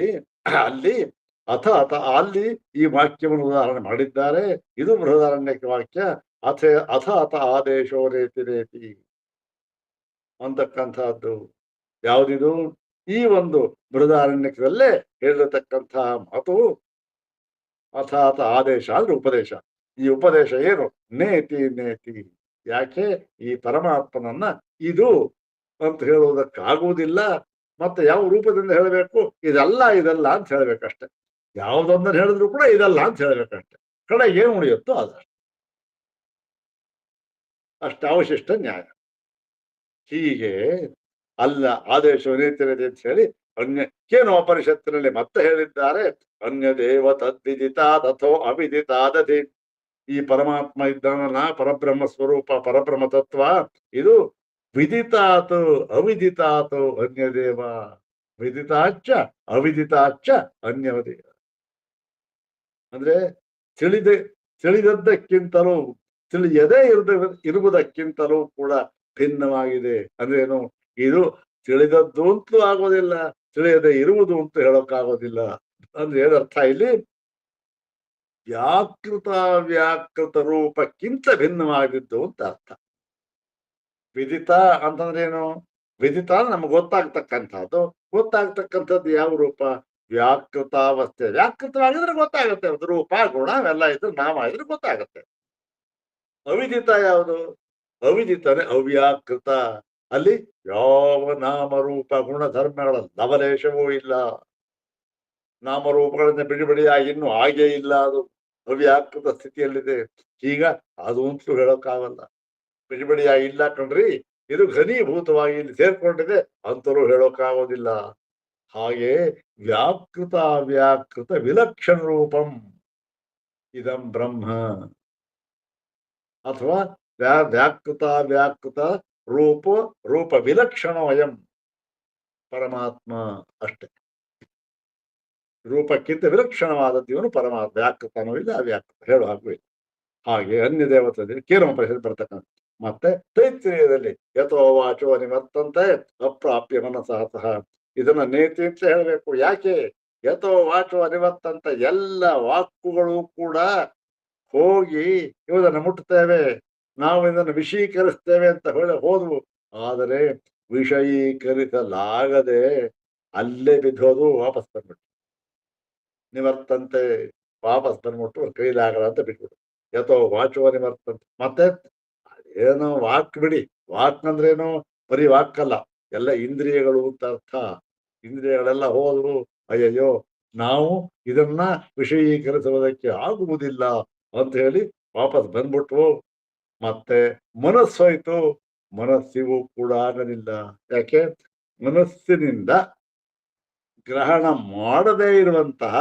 ಅಲ್ಲಿ ಅಲ್ಲಿ ಈ ವಾಕ್ಯವನ್ನು ಉದಾಹರಣೆ ಮಾಡಿದ್ದಾರೆ. ಇದು ಬೃಹದಾರಣ್ಯಕ ವಾಕ್ಯ. ಅಥ ಆದೇಶೋ ರೇತಿ ರೇತಿ ಅಂತಕ್ಕಂಥದ್ದು ಯಾವುದಿದು, ಈ ಒಂದು ಬೃಹದಾರಣ್ಯಕದಲ್ಲೇ ಹೇಳಿರತಕ್ಕಂತಹ ಮಾತು. ಅಥಾತ ಆದೇಶ ಅಂದ್ರೆ ಉಪದೇಶ. ಈ ಉಪದೇಶ ಏನು, ನೇತಿ ನೇತಿ. ಯಾಕೆ ಈ ಪರಮಾತ್ಮನನ್ನ ಇದು ಅಂತ ಹೇಳುವುದಕ್ಕಾಗುವುದಿಲ್ಲ. ಮತ್ತೆ ಯಾವ ರೂಪದಿಂದ ಹೇಳಬೇಕು, ಇದಲ್ಲ ಅಂತ ಹೇಳ್ಬೇಕಷ್ಟೆ. ಯಾವುದೊಂದನ್ನು ಹೇಳಿದ್ರು ಕೂಡ ಇದಲ್ಲ ಅಂತ ಹೇಳ್ಬೇಕಷ್ಟೆ. ಕಡೆಗೆ ಏನು ಉಳಿಯುತ್ತೋ ಅದಷ್ಟೆ, ಅಷ್ಟ ಅವಶಿಷ್ಟ ನ್ಯಾಯ. ಹೀಗೆ ಅಲ್ಲ ಆದೇಶ ನೀತಿರದೆ ಅಂತ ಹೇಳಿ ಕೇನೋ ಪರಿಷತ್ತಿನಲ್ಲಿ ಮತ್ತೆ ಹೇಳಿದ್ದಾರೆ, ಅನ್ಯ ದೇವ ತದ್ವಿದಿತಾದಥೋ ಅವಿದಿತಾದಧಿ. ಈ ಪರಮಾತ್ಮ ಇದ್ದಾನಲ್ಲ, ಪರಬ್ರಹ್ಮ ಸ್ವರೂಪ ಪರಬ್ರಹ್ಮ ತತ್ವ, ಇದು ವಿದಿತಾತು ಅವಿದಿತಾತು ಅನ್ಯದೇವ, ವಿದಿತಾಚ್ಚ ಅವಿದಿತಾಚ್ಚ ಅನ್ಯದೇವ. ಅಂದ್ರೆ ತಿಳಿದದ್ದಕ್ಕಿಂತಲೂ ತಿಳಿಯದೇ ಇರುವುದಕ್ಕಿಂತಲೂ ಕೂಡ ಭಿನ್ನವಾಗಿದೆ. ಅಂದ್ರೇನು, ಇದು ತಿಳಿದದ್ದು ಅಂತೂ ಆಗೋದಿಲ್ಲ, ತಿಳಿಯದೆ ಇರುವುದು ಅಂತ ಹೇಳೋಕ್ಕಾಗೋದಿಲ್ಲ. ಅಂದ್ರೆ ಏನರ್ಥ ಇಲ್ಲಿ, ವ್ಯಾಕೃತ ರೂಪಕ್ಕಿಂತ ಭಿನ್ನವಾಗಿದ್ದು ಅಂತ ಅರ್ಥ. ವಿದಿತ ಅಂತಂದ್ರೆ ಏನು, ವಿದಿತ ನಮ್ಗೆ ಗೊತ್ತಾಗ್ತಕ್ಕಂಥದ್ದು ಯಾವ ರೂಪ, ವ್ಯಾಕೃತಾವಸ್ಥೆ. ವ್ಯಾಕೃತವಾಗಿದ್ರೆ ಗೊತ್ತಾಗುತ್ತೆ, ರೂಪ ಗುಣ ಅವೆಲ್ಲ ಇದ್ರೆ ನಾಮ ಇದ್ರೆ ಗೊತ್ತಾಗುತ್ತೆ. ಅವಿದಿತ ಯಾವುದು, ಅವಿದಿತನೇ ಅವ್ಯಾಕೃತ. ಅಲ್ಲಿ ಯಾವ ನಾಮರೂಪ ಗುಣಧರ್ಮಗಳ ಲವಲೇಶವೂ ಇಲ್ಲ, ನಾಮರೂಪಗಳನ್ನ ಬಿಡಿಯಾಗಿ ಇನ್ನೂ ಹಾಗೇ ಇಲ್ಲ, ಅದು ಅವ್ಯಾಕೃತ ಸ್ಥಿತಿಯಲ್ಲಿದೆ. ಈಗ ಅದು ಅಂತೂ ಹೇಳೋಕ್ಕಾಗಲ್ಲ, ಬಿಡಿಯಾಗಿ ಇಲ್ಲ ಕಣ್ರಿ, ಇದು ಘನೀಭೂತವಾಗಿ ಇಲ್ಲಿ ಸೇರ್ಕೊಂಡಿದೆ ಅಂತಲೂ ಹೇಳೋಕ್ಕಾಗೋದಿಲ್ಲ. ಹಾಗೆ ವ್ಯಾಕೃತ ವಿಲಕ್ಷಣ ರೂಪಂ ಇದಂ ಬ್ರಹ್ಮ, ಅಥವಾ ವ್ಯಾಕೃತ ರೂಪ ವಿಲಕ್ಷಣವಯಂ ಪರಮಾತ್ಮ ಅಷ್ಟೆ. ರೂಪಕ್ಕಿಂತ ವಿಲಕ್ಷಣವಾದದ್ದು ಇವನು ಪರಮಾತ್ಮ. ವ್ಯಾಕೃತನೂ ಇಲ್ಲ ಅವ್ಯಾಕೃತ ಹೇಳೋ ಹಾಗೂ ಇಲ್ಲ. ಹಾಗೆ ಅನ್ಯ ದೇವತೆ ಕೇರಮ ಪರಿಷತ್ ಬರ್ತಕ್ಕಂಥ. ಮತ್ತೆ ತೈತ್ರೇಯದಲ್ಲಿ ಯಥೋ ವಾಚೋ ನಿವರ್ತಂತೆ ಅಪ್ರಾಪ್ಯ ಮನಸಃ ಸಹ, ಇದನ್ನ ನೇತಿ ಅಂತ ಹೇಳಬೇಕು. ಯಾಕೆ, ಯಥೋ ವಾಚೋ ಅನಿವರ್ತಂತ, ಎಲ್ಲ ವಾಕುಗಳು ಕೂಡ ಹೋಗಿ ಇವುದನ್ನು ಮುಟ್ಟುತ್ತೇವೆ, ನಾವು ಇದನ್ನು ವಿಷೀಕರಿಸ್ತೇವೆ ಅಂತ ಹೋದ್ವು. ಆದರೆ ವಿಷಯೀಕರಿಸಲಾಗದೆ ಅಲ್ಲೇ ಬಿದ್ದೋದು, ವಾಪಸ್ ಬಂದ್ಬಿಟ್ಟು ನಿವರ್ತಂತೆ, ವಾಪಸ್ ಬಂದ್ಬಿಟ್ಟು ಕೈಲಾಗಲ್ಲ ಅಂತ ಬಿಟ್ಬಿಟ್ಟು ಯಥೋ ವಾಚೋ ನಿವರ್ತಂತೆ. ಮತ್ತೆ ಏನೋ ವಾಕ್ ಬಿಡಿ, ವಾಕ್ ಅಂದ್ರೇನು, ಬರೀ ವಾಕಲ್ಲ, ಎಲ್ಲ ಇಂದ್ರಿಯಗಳು ಅಂತ ಅರ್ಥ. ಇಂದ್ರಿಯಗಳೆಲ್ಲ ಹೋದ್ರು, ಅಯ್ಯಯ್ಯೋ ನಾವು ಇದನ್ನ ವಿಷಯೀಕರಿಸುವುದಕ್ಕೆ ಆಗುವುದಿಲ್ಲ ಅಂತ ಹೇಳಿ ವಾಪಸ್ ಬಂದ್ಬಿಟ್ವು. ಮತ್ತೆ ಮನಸ್ಸೋಯ್ತು, ಮನಸ್ಸಿಗೂ ಕೂಡ ಆಗಲಿಲ್ಲ. ಯಾಕೆ, ಮನಸ್ಸಿನಿಂದ ಗ್ರಹಣ ಮಾಡದೇ ಇರುವಂತಹ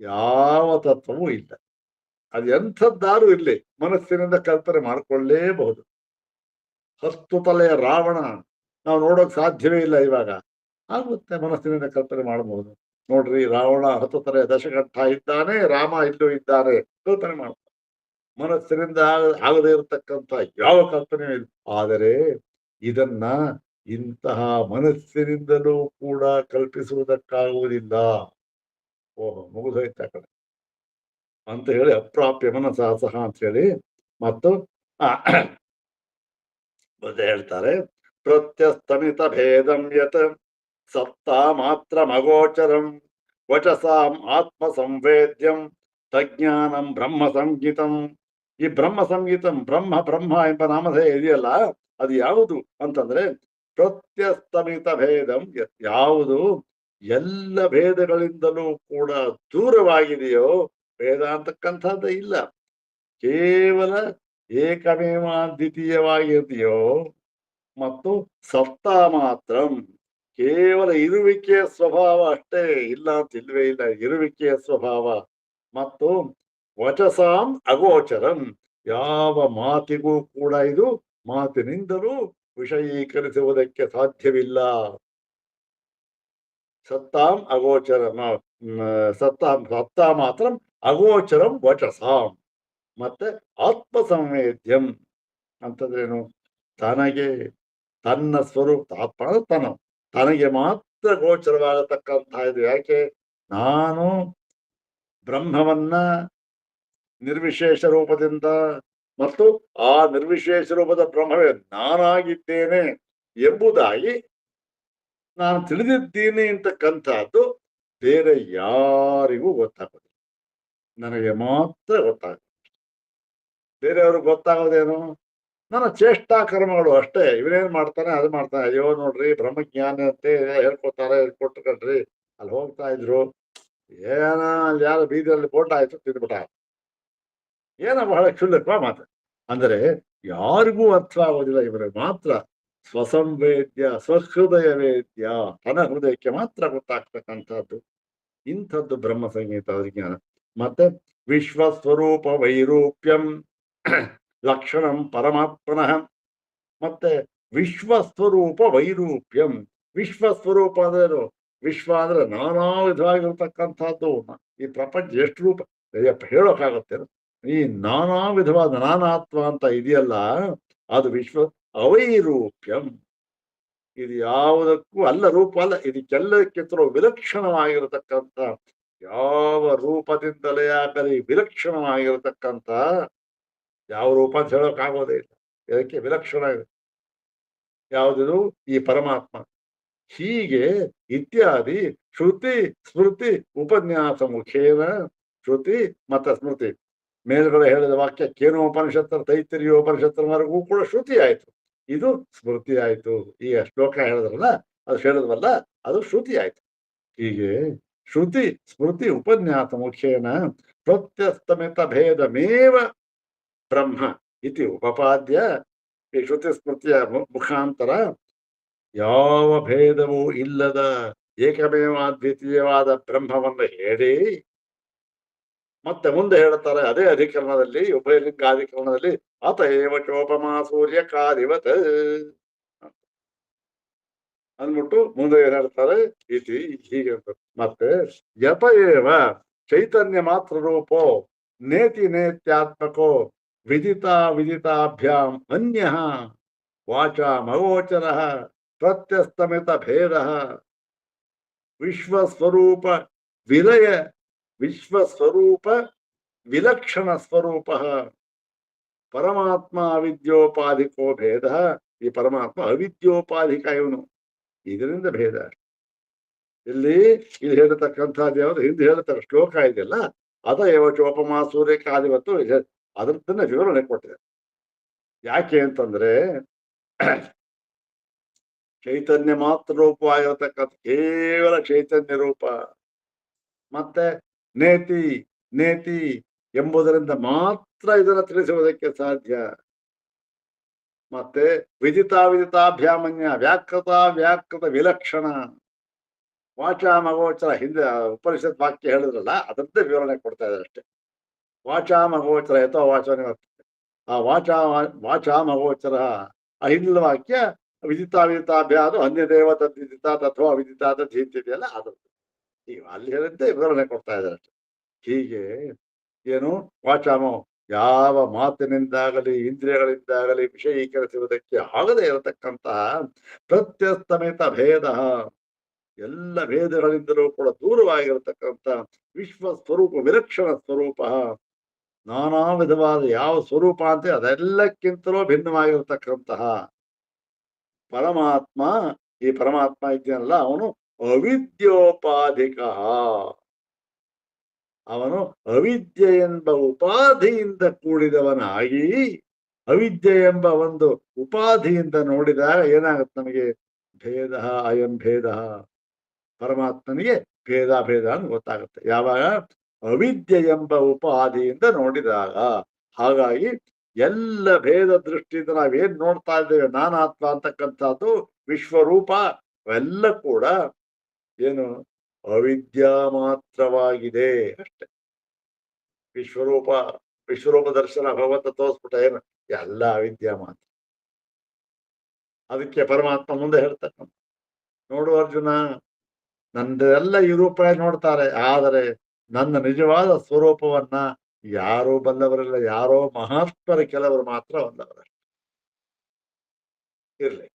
ಯಾವ ತತ್ವವೂ ಇಲ್ಲ. ಅದು ಎಂಥದ್ದಾರು ಇರ್ಲಿ ಮನಸ್ಸಿನಿಂದ ಕಲ್ಪನೆ ಮಾಡ್ಕೊಳ್ಳೇಬಹುದು. 10 ತಲೆಯ ರಾವಣ ನಾವು ನೋಡೋಕ್ ಸಾಧ್ಯವೇ ಇಲ್ಲ ಇವಾಗ, ಆಗುತ್ತೆ ಮನಸ್ಸಿನಿಂದ ಕಲ್ಪನೆ ಮಾಡಬಹುದು. ನೋಡ್ರಿ, ರಾವಣ 10 ತಲೆಯ ದಶಕಂಠ ಇದ್ದಾನೆ, ರಾಮ ಇಲ್ಲೂ ಇದ್ದಾನೆ, ಕಲ್ಪನೆ ಮಾಡ. ಮನಸ್ಸಿನಿಂದ ಆಗದೇ ಇರತಕ್ಕಂತ ಯಾವ ಕಲ್ಪನೆ ಇಲ್ಲ. ಆದರೆ ಇದನ್ನ ಇಂತಹ ಮನಸ್ಸಿನಿಂದಲೂ ಕೂಡ ಕಲ್ಪಿಸುವುದಕ್ಕಾಗುವುದಿಲ್ಲ. ಓಹೋ, ಮುಗಿದೋಯ್ತ ಕಡೆ ಅಂತ ಹೇಳಿ ಅಪ್ರಾಪ್ಯ ಮನಸಾಸಹ ಅಂತ ಹೇಳಿ ಮತ್ತು ಮತ್ತೆ ಹೇಳ್ತಾರೆ, ಪ್ರತ್ಯಸ್ತಮಿತ ಭೇದಂ ಯತ್ ಸಪ್ತಾ ಮಾತ್ರ ಮಗೋಚರಂ ವಚಸಾಂ ಆತ್ಮ ಸಂವೇದ್ಯಂ ತಜ್ಞಾನಂ ಬ್ರಹ್ಮ ಸಂಗೀತಂ. ಈ ಬ್ರಹ್ಮ ಸಂಗೀತಂ, ಬ್ರಹ್ಮ ಬ್ರಹ್ಮ ಎಂಬ ನಾಮಧೇಯ ಇದೆಯಲ್ಲ, ಅದು ಯಾವುದು ಅಂತಂದ್ರೆ ಪ್ರತ್ಯಸ್ತಮಿತ ಭೇದಂ ಯತ್, ಯಾವುದು ಎಲ್ಲ ಭೇದಗಳಿಂದಲೂ ಕೂಡ ದೂರವಾಗಿದೆಯೋ, ಭೇದ ಅಂತಕ್ಕಂಥದ್ದೇ ಇಲ್ಲ, ಕೇವಲ ಏಕಮೇವ ದ್ವಿತೀಯವಾಗಿದೆಯೋ, ಮತ್ತು ಸತ್ತಾ ಮಾತ್ರ, ಕೇವಲ ಇರುವಿಕೆಯ ಸ್ವಭಾವ ಅಷ್ಟೇ, ಇಲ್ಲ ಅಂತ ಇಲ್ವೇ ಇಲ್ಲ, ಇರುವಿಕೆಯ ಸ್ವಭಾವ. ಮತ್ತು ವಚಸಾಂ ಅಗೋಚರಂ, ಯಾವ ಮಾತಿಗೂ ಕೂಡ ಇದು ಮಾತಿನಿಂದಲೂ ವಿಷಯೀಕರಿಸುವುದಕ್ಕೆ ಸಾಧ್ಯವಿಲ್ಲ. ಸತ್ತಾಂ ಅಗೋಚರಂ, ಸತ್ತಾ ಮಾತ್ರ ಅಗೋಚರಂ ವಚಸಾಂ. ಮತ್ತೆ ಆತ್ಮ ಸಂವೇದ್ಯಂ ಅಂತಂದ್ರೇನು, ತನಗೆ ತನ್ನ ಸ್ವರೂಪ, ಆತ್ಮ ತನಗೆ ಮಾತ್ರ ಗೋಚರವಾಗತಕ್ಕಂತಹ ಇದು. ಯಾಕೆ? ನಾನು ಬ್ರಹ್ಮವನ್ನ ನಿರ್ವಿಶೇಷ ರೂಪದಿಂದ ಮತ್ತು ಆ ನಿರ್ವಿಶೇಷ ರೂಪದ ಬ್ರಹ್ಮವೇ ನಾನಾಗಿದ್ದೇನೆ ಎಂಬುದಾಗಿ ನಾನು ತಿಳಿದಿದ್ದೀನಿ ಅಂತಕ್ಕಂಥದ್ದು ಬೇರೆ ಯಾರಿಗೂ ಗೊತ್ತಾಗೋದಿಲ್ಲ, ನನಗೆ ಮಾತ್ರ ಗೊತ್ತಾಗುತ್ತೆ. ಬೇರೆಯವ್ರಿಗೆ ಗೊತ್ತಾಗೋದೇನು? ನನ್ನ ಚೇಷ್ಟಾ ಕರ್ಮಗಳು ಅಷ್ಟೇ. ಇವನೇನ್ ಮಾಡ್ತಾನೆ, ಅದು ಮಾಡ್ತಾನೆ, ಅಯ್ಯೋ ನೋಡ್ರಿ ಬ್ರಹ್ಮಜ್ಞಾನ ಅಂತೆ ಹೇಳ್ಕೊತಾರೆ, ಹೇಳ್ಕೊಟ್ಟು ಕಣ್ರಿ, ಅಲ್ಲಿ ಹೋಗ್ತಾ ಇದ್ರು, ಏನ ಅಲ್ಲಿ ಯಾರು ಬೀದಿಯಲ್ಲಿ ಬೋಟ ಆಯ್ತು ತಿಂದ್ಬಿಟ್ಟ, ಏನೋ ಬಹಳ ಕ್ಷುಲ್ಲಕ ಮಾತು. ಅಂದರೆ ಯಾರಿಗೂ ಅರ್ಥ ಆಗೋದಿಲ್ಲ, ಇವರಿಗೆ ಮಾತ್ರ ಸ್ವಸಂವೇದ್ಯ, ಸ್ವಹೃದಯ ವೇದ್ಯ, ತನ್ನ ಹೃದಯಕ್ಕೆ ಮಾತ್ರ ಗೊತ್ತಾಗ್ತಕ್ಕಂಥದ್ದು ಇಂಥದ್ದು ಬ್ರಹ್ಮ ಸಂಗೀತ ವಿಜ್ಞಾನ. ಮತ್ತೆ ವಿಶ್ವಸ್ವರೂಪ ವೈರೂಪ್ಯಂ ಲಕ್ಷಣಂ ಪರಮಾತ್ಮನಃ. ಮತ್ತೆ ವಿಶ್ವಸ್ವರೂಪ ವೈರೂಪ್ಯಂ, ವಿಶ್ವಸ್ವರೂಪ ಅಂದ್ರೆ ವಿಶ್ವ ಅಂದ್ರೆ ನಾನಾ ವಿಧವಾಗಿರ್ತಕ್ಕಂಥದ್ದು. ಈ ಪ್ರಪಂಚ ಎಷ್ಟು ರೂಪ ಹೇಳೋಕ್ಕಾಗತ್ತೆ? ಈ ನಾನಾ ವಿಧವಾದ ನಾನಾತ್ವ ಅಂತ ಇದೆಯಲ್ಲ, ಅದು ವಿಶ್ವ ಅವೈರೂಪ್ಯಂ, ಇದು ಯಾವುದಕ್ಕೂ ಅಲ್ಲ, ರೂಪ ಅಲ್ಲ, ಇದಕ್ಕೆಲ್ಲಕ್ಕಿಂತಲೂ ವಿಲಕ್ಷಣವಾಗಿರತಕ್ಕಂಥ, ಯಾವ ರೂಪದಿಂದಲೇ ಆಗಲಿ ವಿಲಕ್ಷಣವಾಗಿರತಕ್ಕಂಥ ಯಾವ ರೂಪ ಅಂತ ಹೇಳೋಕ್ಕಾಗೋದೇ ಇಲ್ಲ, ಇದಕ್ಕೆ ವಿಲಕ್ಷಣ ಇದೆ. ಯಾವುದಿದು? ಈ ಪರಮಾತ್ಮ. ಹೀಗೆ ಇತ್ಯಾದಿ ಶ್ರುತಿ ಸ್ಮೃತಿ ಉಪನ್ಯಾಸ ಮುಖೇನ, ಶ್ರುತಿ ಮತ್ತು ಸ್ಮೃತಿ, ಮೇಲ್ಗಡೆ ಹೇಳಿದ ವಾಕ್ಯ ಕೇನೋಪನಿಷತ್ತರ ತೈತರಿಯೋಪನಿಷತ್ತರವರೆಗೂ ಕೂಡ ಶ್ರುತಿ ಆಯ್ತು, ಇದು ಸ್ಮೃತಿ ಆಯ್ತು. ಈಗ ಶ್ಲೋಕ ಹೇಳಿದ್ರಲ್ಲ, ಅದು ಹೇಳಿದ್ವಲ್ಲ, ಅದು ಶ್ರುತಿ ಆಯ್ತು. ಹೀಗೆ ಶ್ರುತಿ ಸ್ಮೃತಿ ಉಪನ್ಯಾಸ ಮುಖೇನ ಪ್ರತ್ಯಸ್ತಮಿತ ಭೇದಮೇವ ಬ್ರಹ್ಮ ಇತಿ ಉಪಪಾದ್ಯ, ಈ ಶ್ರುತಿ ಸ್ಮೃತಿಯ ಮುಖಾಂತರ ಯಾವ ಭೇದವೂ ಇಲ್ಲದ ಏಕಮೇವ ದ್ವಿತೀಯವಾದ ಬ್ರಹ್ಮವನ್ನು ಹೇಳಿ, ಮತ್ತೆ ಮುಂದೆ ಹೇಳ್ತಾರೆ ಅದೇ ಅಧಿಕರಣದಲ್ಲಿ, ಉಭಯಲಿಂಗಾಧಿಕರಣದಲ್ಲಿ, ಅತಏವ ಚೋಪಮಾ ಸೂರ್ಯ ಕಾರಿವತ್ ಅಂದ್ಬಿಟ್ಟು ಮುಂದೆ ಏನ್ ಹೇಳ್ತಾರೆ, ಇತಿ ಹೀಗೆ. ಮತ್ತೆ ಯತ ಏವ ಚೈತನ್ಯ ಮಾತ್ರ ರೂಪೋ ನೇತಿ ನೇತ್ಯಾತ್ಮಕೋ ವಿದಿತಾ ವಿದಿತಾಭ್ಯಾಂ ಅನ್ಯ ವಾಚಾ ಮಗೋಚರ ಪ್ರತ್ಯಸ್ತಮಿತ ಭೇದ ವಿಶ್ವಸ್ವರೂಪ ವಿಲಯ ವಿಶ್ವಸ್ವರೂಪ ವಿಲಕ್ಷಣ ಸ್ವರೂಪ ಪರಮಾತ್ಮ ಅವಿದ್ಯೋಪಾಧಿಕೋ ಭೇದ. ಈ ಪರಮಾತ್ಮ ಅವಿದ್ಯೋಪಾಧಿಕ, ಇವನು, ಇದರಿಂದ ಭೇದ. ಇಲ್ಲಿ ಇದು ಹೇಳತಕ್ಕಂಥದ್ದು ಯಾವುದು? ಹಿಂದೆ ಹೇಳತಕ್ಕ ಶ್ಲೋಕ ಇದೆಯಲ್ಲ, ಅದ ಏವಚೋಪಮಾ ಸೂರ್ಯಕಾದಿವತ್ತು, ಅದನ್ನ ವಿವರಣೆ ಕೊಟ್ಟಿದೆ. ಯಾಕೆ ಅಂತಂದ್ರೆ ಚೈತನ್ಯ ಮಾತ್ರ ರೂಪವಾಗಿರತಕ್ಕಂಥ ಕೇವಲ ಚೈತನ್ಯ ರೂಪ, ಮತ್ತೆ ನೇತಿ ನೇತಿ ಎಂಬುದರಿಂದ ಮಾತ್ರ ಇದನ್ನು ತಿಳಿಸುವುದಕ್ಕೆ ಸಾಧ್ಯ. ಮತ್ತೆ ವಿದಿತಾ ವಿದಿತಾಭ್ಯಾಮನ್ಯ, ವ್ಯಾಕೃತ ವ್ಯಾಕೃತ ವಿಲಕ್ಷಣ, ವಾಚಾ ಮಗೋಚರ, ಹಿಂದೆ ಉಪನಿಷತ್ ವಾಕ್ಯ ಹೇಳಿದ್ರಲ್ಲ, ಅದರದ್ದೇ ವಿವರಣೆ ಕೊಡ್ತಾ ಇದ್ದಾರೆ ಅಷ್ಟೇ. ವಾಚಾಮಗೋಚರ ಯಥೋ ವಾಚೋ ನಿವರ್ತತೆ. ಆ ವಾಚಾಮಗೋಚರ ಆ ಹಿಂದಿನ ವಾಕ್ಯ ವಿದಿತಾಭ್ಯಾದು ಅನ್ಯದೇವ ತದ್ವಿದಿತ ತಥೋ ಅವಿದಿತ ತದ್ಧೀತಿದೆಯಲ್ಲ ಅದು ಈಗ ಅಲ್ಲಿ ಹೇಳಿದ್ದೆ ವಿವರಣೆ ಕೊಡ್ತಾ ಇದ್ದಾರೆ ಅಷ್ಟೆ. ಹೀಗೆ ಏನು ವಾಚಾಮೋ ಯಾವ ಮಾತಿನಿಂದಾಗಲಿ ಇಂದ್ರಿಯಗಳಿಂದಾಗಲಿ ವಿಷಯೀಕರಿಸುವುದಕ್ಕೆ ಆಗದೇ ಇರತಕ್ಕಂತಹ ಪ್ರತ್ಯಸ್ತಮಿತ ಭೇದ, ಎಲ್ಲ ಭೇದಗಳಿಂದಲೂ ಕೂಡ ದೂರವಾಗಿರತಕ್ಕಂಥ ವಿಶ್ವ ಸ್ವರೂಪ ವಿಲಕ್ಷಣ ಸ್ವರೂಪ, ನಾನಾ ವಿಧವಾದ ಯಾವ ಸ್ವರೂಪ ಅಂತ ಅದೆಲ್ಲಕ್ಕಿಂತಲೂ ಭಿನ್ನವಾಗಿರತಕ್ಕಂತಹ ಪರಮಾತ್ಮ. ಈ ಪರಮಾತ್ಮ ಇದೆಯಲ್ಲ ಅವನು ಅವಿದ್ಯೋಪಾಧಿಕ, ಅವನು ಅವಿದ್ಯೆ ಎಂಬ ಉಪಾಧಿಯಿಂದ ಕೂಡಿದವನಾಗಿ, ಅವಿದ್ಯೆ ಎಂಬ ಒಂದು ಉಪಾಧಿಯಿಂದ ನೋಡಿದಾಗ ಏನಾಗುತ್ತೆ ನಮಗೆ? ಭೇದ ಅಯಂ ಭೇದ, ಪರಮಾತ್ಮನಿಗೆ ಭೇದ ಭೇದ ಅಂತ ಗೊತ್ತಾಗುತ್ತೆ ಯಾವಾಗ ಅವಿದ್ಯೆ ಎಂಬ ಉಪಾಧಿಯಿಂದ ನೋಡಿದಾಗ. ಹಾಗಾಗಿ ಎಲ್ಲ ಭೇದ ದೃಷ್ಟಿಯಿಂದ ನಾವೇನ್ ನೋಡ್ತಾ ಇದ್ದೇವೆ ನಾನಾತ್ಮ ಅಂತಕ್ಕಂಥದ್ದು ವಿಶ್ವರೂಪ ಅವೆಲ್ಲ ಕೂಡ ಏನು ಅವಿದ್ಯಾ ಮಾತ್ರವಾಗಿದೆ ಅಷ್ಟೆ. ವಿಶ್ವರೂಪ ದರ್ಶನ ಭಗವಂತ ತೋರಿಸ್ಬಿಟ್ಟ ಏನು ಎಲ್ಲ ಅವಿದ್ಯಾ ಮಾತ್ರ. ಅದಕ್ಕೆ ಪರಮಾತ್ಮ ಮುಂದೆ ಹೇಳ್ತಕ್ಕಂಥ, ನೋಡು ಅರ್ಜುನ, ನಂದೆಲ್ಲ ಈ ರೂಪ ನೋಡ್ತಾರೆ, ಆದರೆ ನನ್ನ ನಿಜವಾದ ಸ್ವರೂಪವನ್ನ ಯಾರೂ ಬಲ್ಲವರಿಲ್ಲ, ಯಾರೋ ಮಹಾತ್ಮರ ಕೆಲವರು ಮಾತ್ರ ಬಲ್ಲವರಷ್ಟೆ. ಇರ್ಲಿ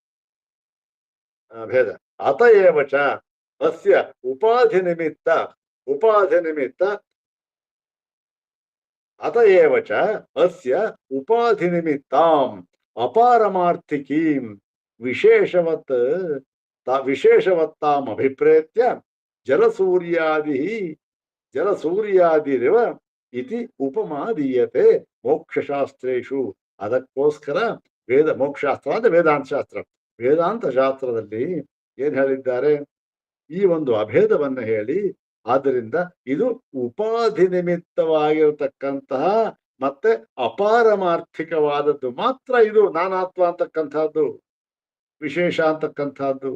ಭೇದ. ಅತಏವಚ ಅಸ್ಯ ಉಪಾಧಿ ನಿಮಿತ್ತ ಅತಏವಚ ಅಸ್ಯ ಉಪಾಧಿ ನಿಮಿತ್ತಾಂ ಅಪಾರಮಾರ್ಥಿಕೀಂ ವಿಶೇಷವತ್ತಾಂ ಅಭಿಪ್ರೇತ್ಯ ಜಲಸೂರ್ಯಾದಿರಿವ ಇತಿ ಉಪಮಾ ದೀಯತೆ ಮೋಕ್ಷಶಾಸ್ತ್ರೇಷು. ಅದಕ್ಕೋಸ್ಕರ ಮೋಕ್ಷಶಾಸ್ತ್ರ ಅಂದ್ರೆ ವೇದಾಂತ ಶಾಸ್ತ್ರ. ವೇದಾಂತ ಶಾಸ್ತ್ರದಲ್ಲಿ ಏನ್ ಹೇಳಿದ್ದಾರೆ? ಈ ಒಂದು ಅಭೇದವನ್ನು ಹೇಳಿ, ಆದ್ದರಿಂದ ಇದು ಉಪಾಧಿ ನಿಮಿತ್ತವಾಗಿರತಕ್ಕಂತಹ ಮತ್ತೆ ಅಪಾರಮಾರ್ಥಿಕವಾದದ್ದು ಮಾತ್ರ. ಇದು ನಾನಾತ್ಮ ಅಂತಕ್ಕಂಥದ್ದು, ವಿಶೇಷ ಅಂತಕ್ಕಂಥದ್ದು.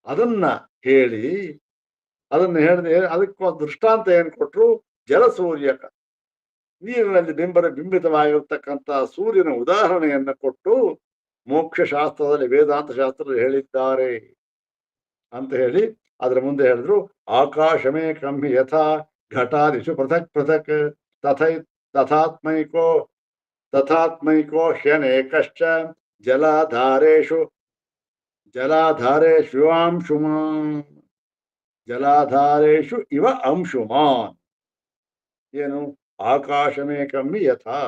ಅದನ್ನ ಹೇಳಿ ಹೇಳಿದ್ರೆ ಅದಕ್ಕೆ ದೃಷ್ಟಾಂತ ಏನ್ ಕೊಟ್ರು? ಜಲಸೂರ್ಯಕ, ನೀರಿನಲ್ಲಿ ಬಿಂಬಿತವಾಗಿರ್ತಕ್ಕಂಥ ಸೂರ್ಯನ ಉದಾಹರಣೆಯನ್ನ ಕೊಟ್ಟು ಮೋಕ್ಷ ಶಾಸ್ತ್ರದಲ್ಲಿ ವೇದಾಂತ ಶಾಸ್ತ್ರದಲ್ಲಿ ಹೇಳಿದ್ದಾರೆ ಅಂತ ಹೇಳಿ ಅದರ ಮುಂದೆ ಹೇಳಿದ್ರು. ಆಕಾಶಮೇ ಕಮ್ಮಿ ಯಥಾ ಘಟಾದಿಷು ಪೃಥಕ್ ಪೃಥಕ್ ತಥಾತ್ಮೈಕೋ ಹ್ಯನೇಕಶ್ಚ ಜಲಾಧಾರೇಷು ಇವ ಅಂಶುಮಾನ್. ಏನು? ಆಕಾಶಮೇ ಕಮ್ಮಿ ಯಥಾ,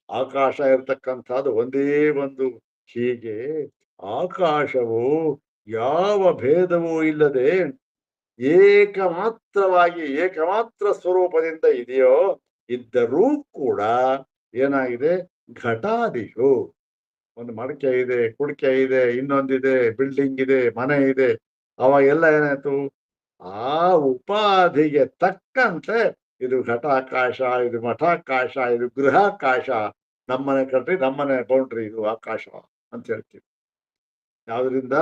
ಆಕಾಶ ಇರತಕ್ಕಂಥದ್ದು ಒಂದೇ ಒಂದು. ಹೀಗೆ ಆಕಾಶವು ಯಾವ ಭೇದವೂ ಇಲ್ಲದೆ ಏಕಮಾತ್ರ ಸ್ವರೂಪದಿಂದ ಇದೆಯೋ, ಇದ್ದರೂ ಕೂಡ ಏನಾಗಿದೆ? ಘಟಾದಿಷು, ಒಂದು ಮಡಕೆ ಇದೆ, ಕುಡಿಕೆ ಇದೆ, ಇನ್ನೊಂದಿದೆ, ಬಿಲ್ಡಿಂಗ್ ಇದೆ, ಮನೆ ಇದೆ, ಅವಾಗೆಲ್ಲ ಏನಾಯ್ತು? ಆ ಉಪಾಧಿಗೆ ತಕ್ಕಂತೆ ಇದು ಘಟಾಕಾಶ, ಇದು ಮಠಾಕಾಶ, ಇದು ಗೃಹಾಕಾಶ, ನಮ್ಮನೆ ಕಟ್ರಿ ನಮ್ಮನೆ ಬೌಂಡ್ರಿ ಇದು ಆಕಾಶ ಅಂತ ಹೇಳ್ತೀವಿ. ಯಾವ್ದ್ರಿಂದ?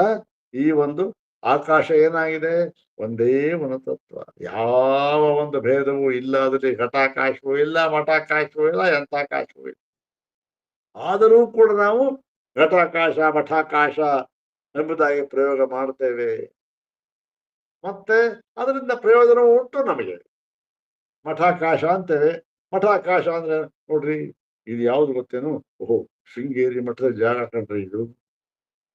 ಈ ಒಂದು ಆಕಾಶ ಏನಾಗಿದೆ? ಒಂದೇ ಒಂದು ತತ್ವ, ಯಾವ ಒಂದು ಭೇದವೂ ಇಲ್ಲ. ಅದ್ರಲ್ಲಿ ಘಟಾಕಾಶವೂ ಇಲ್ಲ, ಮಠಾಕಾಶವೂ ಇಲ್ಲ, ಯಂಥಾಕಾಶವೂ ಇಲ್ಲ. ಆದರೂ ಕೂಡ ನಾವು ಘಟಾಕಾಶ ಮಠಾಕಾಶ ಎಂಬುದಾಗಿ ಪ್ರಯೋಗ ಮಾಡ್ತೇವೆ. ಮತ್ತೆ ಅದರಿಂದ ಪ್ರಯೋಜನ ಉಂಟು ನಮಗೆ. ಮಠಾಕಾಶ ಅಂತೇವೆ. ಮಠಾಕಾಶ ಅಂದ್ರೆ ನೋಡ್ರಿ, ಇದು ಯಾವ್ದು ಗೊತ್ತೇನು? ಓಹೋ, ಶೃಂಗೇರಿ ಮಠದ ಜಾಗ ಕಂಡ್ರಿ ಇದು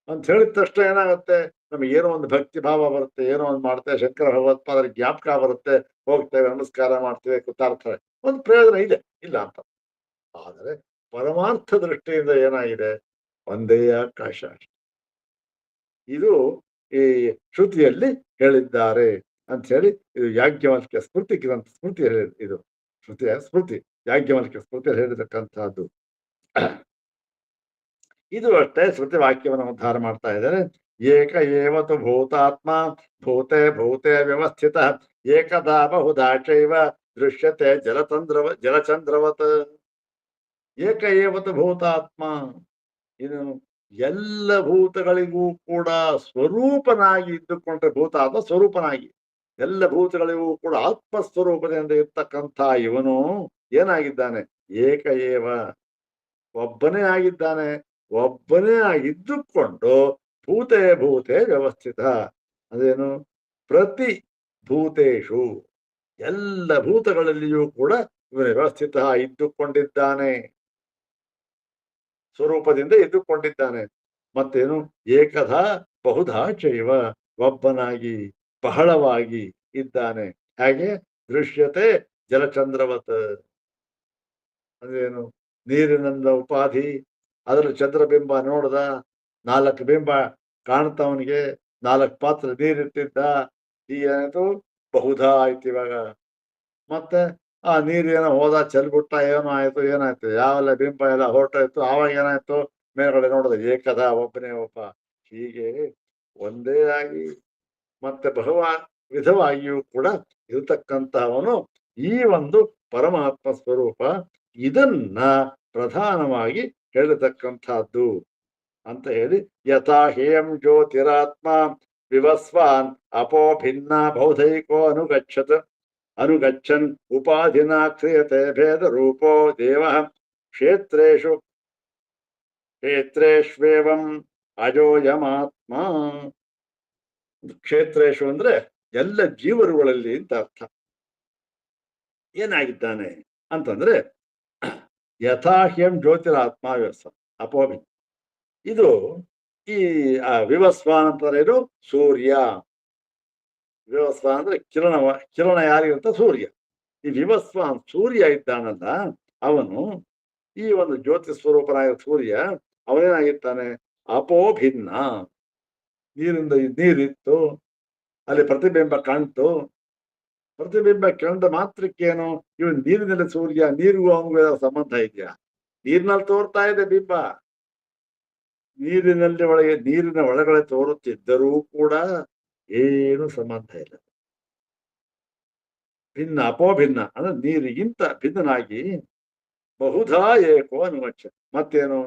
ಅಂತ ಹೇಳಿದ ತಕ್ಷಣ ಏನಾಗುತ್ತೆ? ನಮಗೆ ಏನೋ ಒಂದು ಭಕ್ತಿ ಭಾವ ಬರುತ್ತೆ, ಏನೋ ಒಂದು ಮಾಡ್ತೇವೆ, ಶಂಕರ ಭಗವತ್ಪಾದರ ಜ್ಞಾಪಕ ಬರುತ್ತೆ, ಹೋಗ್ತೇವೆ, ನಮಸ್ಕಾರ ಮಾಡ್ತೇವೆ, ಕೃತಾರ್ಥರೆ, ಒಂದು ಪ್ರಯೋಜನ ಇದೆ, ಇಲ್ಲ ಅಂತ. ಆದರೆ ಪರಮಾರ್ಥ ದೃಷ್ಟಿಯಿಂದ ಏನಾಗಿದೆ? ಒಂದೇ ಆಕಾಶ. ಇದು ಈ ಶ್ರುತಿಯಲ್ಲಿ ಹೇಳಿದ್ದಾರೆ ಅಂತ ಹೇಳಿ, ಇದು ಯಾಜ್ಞವಲ್ಕ್ಯ ಸ್ಮೃತಿ ಗ್ರಂಥ, ಸ್ಮೃತಿ ಇದು ಸ್ಮೃತಿ ಯಾಜ್ಞವಲ್ಕ್ಯ ಸ್ಮೃತಿಯಲ್ಲಿ ಹೇಳಿರ್ತಕ್ಕಂಥದ್ದು. ಇದು ಅಷ್ಟೇ ಶ್ರುತಿ ವಾಕ್ಯವನ್ನು ಉದ್ಧಾರ ಮಾಡ್ತಾ ಇದ್ದಾರೆ. ಏಕ ಏವತು ಭೂತಾತ್ಮ ಭೂತೆ ವ್ಯವಸ್ಥಿತ ಏಕದಾ ಬಹುಧಾ ಚೈವ ದೃಶ್ಯತೆ ಜಲಚಂದ್ರವತ್. ಏಕ ಏವತು ಭೂತಾತ್ಮ, ಇದು ಎಲ್ಲ ಭೂತಗಳಿಗೂ ಕೂಡ ಸ್ವರೂಪನಾಗಿ ಇದ್ದುಕೊಂಡ್ರೆ ಭೂತಾತ್ಮ ಸ್ವರೂಪನಾಗಿ, ಎಲ್ಲ ಭೂತಗಳಿಗೂ ಕೂಡ ಆತ್ಮಸ್ವರೂಪದಿಂದ ಇರ್ತಕ್ಕಂಥ ಇವನು ಏನಾಗಿದ್ದಾನೆ? ಏಕ ಏವ, ಒಬ್ಬನೇ ಆಗಿದ್ದಾನೆ. ಒಬ್ಬನೇ ಆಗಿದ್ದುಕೊಂಡು ಭೂತೆ ಭೂತೆ ವ್ಯವಸ್ಥಿತ. ಅದೇನು? ಪ್ರತಿ ಭೂತೇಶು, ಎಲ್ಲ ಭೂತಗಳಲ್ಲಿಯೂ ಕೂಡ ಇವನು ವ್ಯವಸ್ಥಿತ ಇದ್ದುಕೊಂಡಿದ್ದಾನೆ, ಸ್ವರೂಪದಿಂದ ಇದ್ದುಕೊಂಡಿದ್ದಾನೆ. ಮತ್ತೇನು? ಏಕಧಾ ಬಹುಧಾ ಚೈವ, ಒಬ್ಬನಾಗಿ ಬಹಳವಾಗಿ ಇದ್ದಾನೆ. ಹಾಗೆ ದೃಶ್ಯತೆ ಜಲಚಂದ್ರವತ್. ಅದೇನು? ನೀರಿನಿಂದ ಉಪಾಧಿ, ಅದರಲ್ಲಿ ಚಂದ್ರಬಿಂಬ ನೋಡ್ದ, 4 ಬಿಂಬ ಕಾಣ್ತವನಿಗೆ, 4 ಪಾತ್ರ ನೀರಿಟ್ಟಿದ್ದ. ಈ ಏನಾಯ್ತು? ಬಹುಧಾ ಆಯ್ತು ಇವಾಗ. ಮತ್ತೆ ಆ ನೀರೇನೋ ಹೋದ, ಚೆಲ್ಬಿಟ್ಟ, ಏನೋ ಆಯ್ತು, ಏನಾಯ್ತು? ಯಾವೆಲ್ಲ ಬಿಂಬ ಎಲ್ಲ ಹೊರಟೋಯ್ತು. ಆವಾಗ ಏನಾಯ್ತು? ಮೇಲ್ಗಡೆ ನೋಡಿದ ಏಕದ, ಒಬ್ಬನೇ ಒಬ್ಬ. ಹೀಗೆ ಒಂದೇ ಆಗಿ ಮತ್ತೆ ವಿಧವಾಗಿಯೂ ಕೂಡ ಇರತಕ್ಕಂತಹವನು ಈ ಒಂದು ಪರಮಾತ್ಮ ಸ್ವರೂಪ. ಇದನ್ನ ಪ್ರಧಾನವಾಗಿ ಹೇಳತಕ್ಕಂಥದ್ದು ಅಂತ ಹೇಳಿ, ಯಥಾ ಹೇಯಂ ಜ್ಯೋತಿರಾತ್ಮ ವಿವಸ್ವಾನ್ ಅಪೋ ಭಿನ್ನ ಬೌಧೈಕೋ ಅನುಗಚ್ಚನ್ ಉಪಾಧಿನಾ ಕ್ರಿಯತೆ ಭೇದ ರೂಪೋ ದೇವ ಕ್ಷೇತ್ರೇಷ್ವೇವಂ ಅಜೋಯಮಾತ್ಮ. ಕ್ಷೇತ್ರೇಶು ಅಂದ್ರೆ ಎಲ್ಲ ಜೀವರುಗಳಲ್ಲಿ ಅಂತ ಅರ್ಥ. ಏನಾಗಿದ್ದಾನೆ ಅಂತಂದ್ರೆ, ಯಥಾಹ್ಯಂ ಜ್ಯೋತಿರಾತ್ಮ ವಿವಸ್ವ ಅಪೋಭಿ. ಇದು ಈ ವಿವಸ್ವಾನ್ ಅಂತಾರೆ, ಇದು ಸೂರ್ಯ. ವಿವಸ್ವಾನ್ ಅಂದ್ರೆ ಕಿರಣ ಯಾರಿಗಂತ? ಸೂರ್ಯ. ಈ ವಿವಸ್ವಾನ್ ಸೂರ್ಯ ಇದ್ದಾನಲ್ಲ, ಅವನು ಈ ಒಂದು ಜ್ಯೋತಿ ಸ್ವರೂಪನಾಗ ಸೂರ್ಯ ಅವನೇನಾಗಿರ್ತಾನೆ? ಅಪೋಭಿನ್ನ. ನೀರಿತ್ತು, ಅಲ್ಲಿ ಪ್ರತಿಬಿಂಬ ಕಾಣ್ತು. ಪ್ರತಿಬಿಂಬ ಕಂಡ ಮಾತ್ರಕ್ಕೇನು ಇವನ್ ನೀರಿನಲ್ಲಿ ಸೂರ್ಯ, ನೀರಿಗೂ ಅವನಿಗೂ ಸಂಬಂಧ ಇದೆಯಾ? ನೀರಿನಲ್ಲಿ ತೋರ್ತಾ ಇದೆ ಬಿಂಬ. ನೀರಿನ ಒಳಗಡೆ ತೋರುತ್ತಿದ್ದರೂ ಕೂಡ ಏನು ಸಂಬಂಧ ಇಲ್ಲ. ಭಿನ್ನ, ಅಪೋಭಿನ್ನ ಅಂದ್ರೆ ನೀರಿಗಿಂತ ಭಿನ್ನನಾಗಿ ಬಹುಧಾ ಏಕೋ ಅನುವಚ್ಚ. ಮತ್ತೇನು?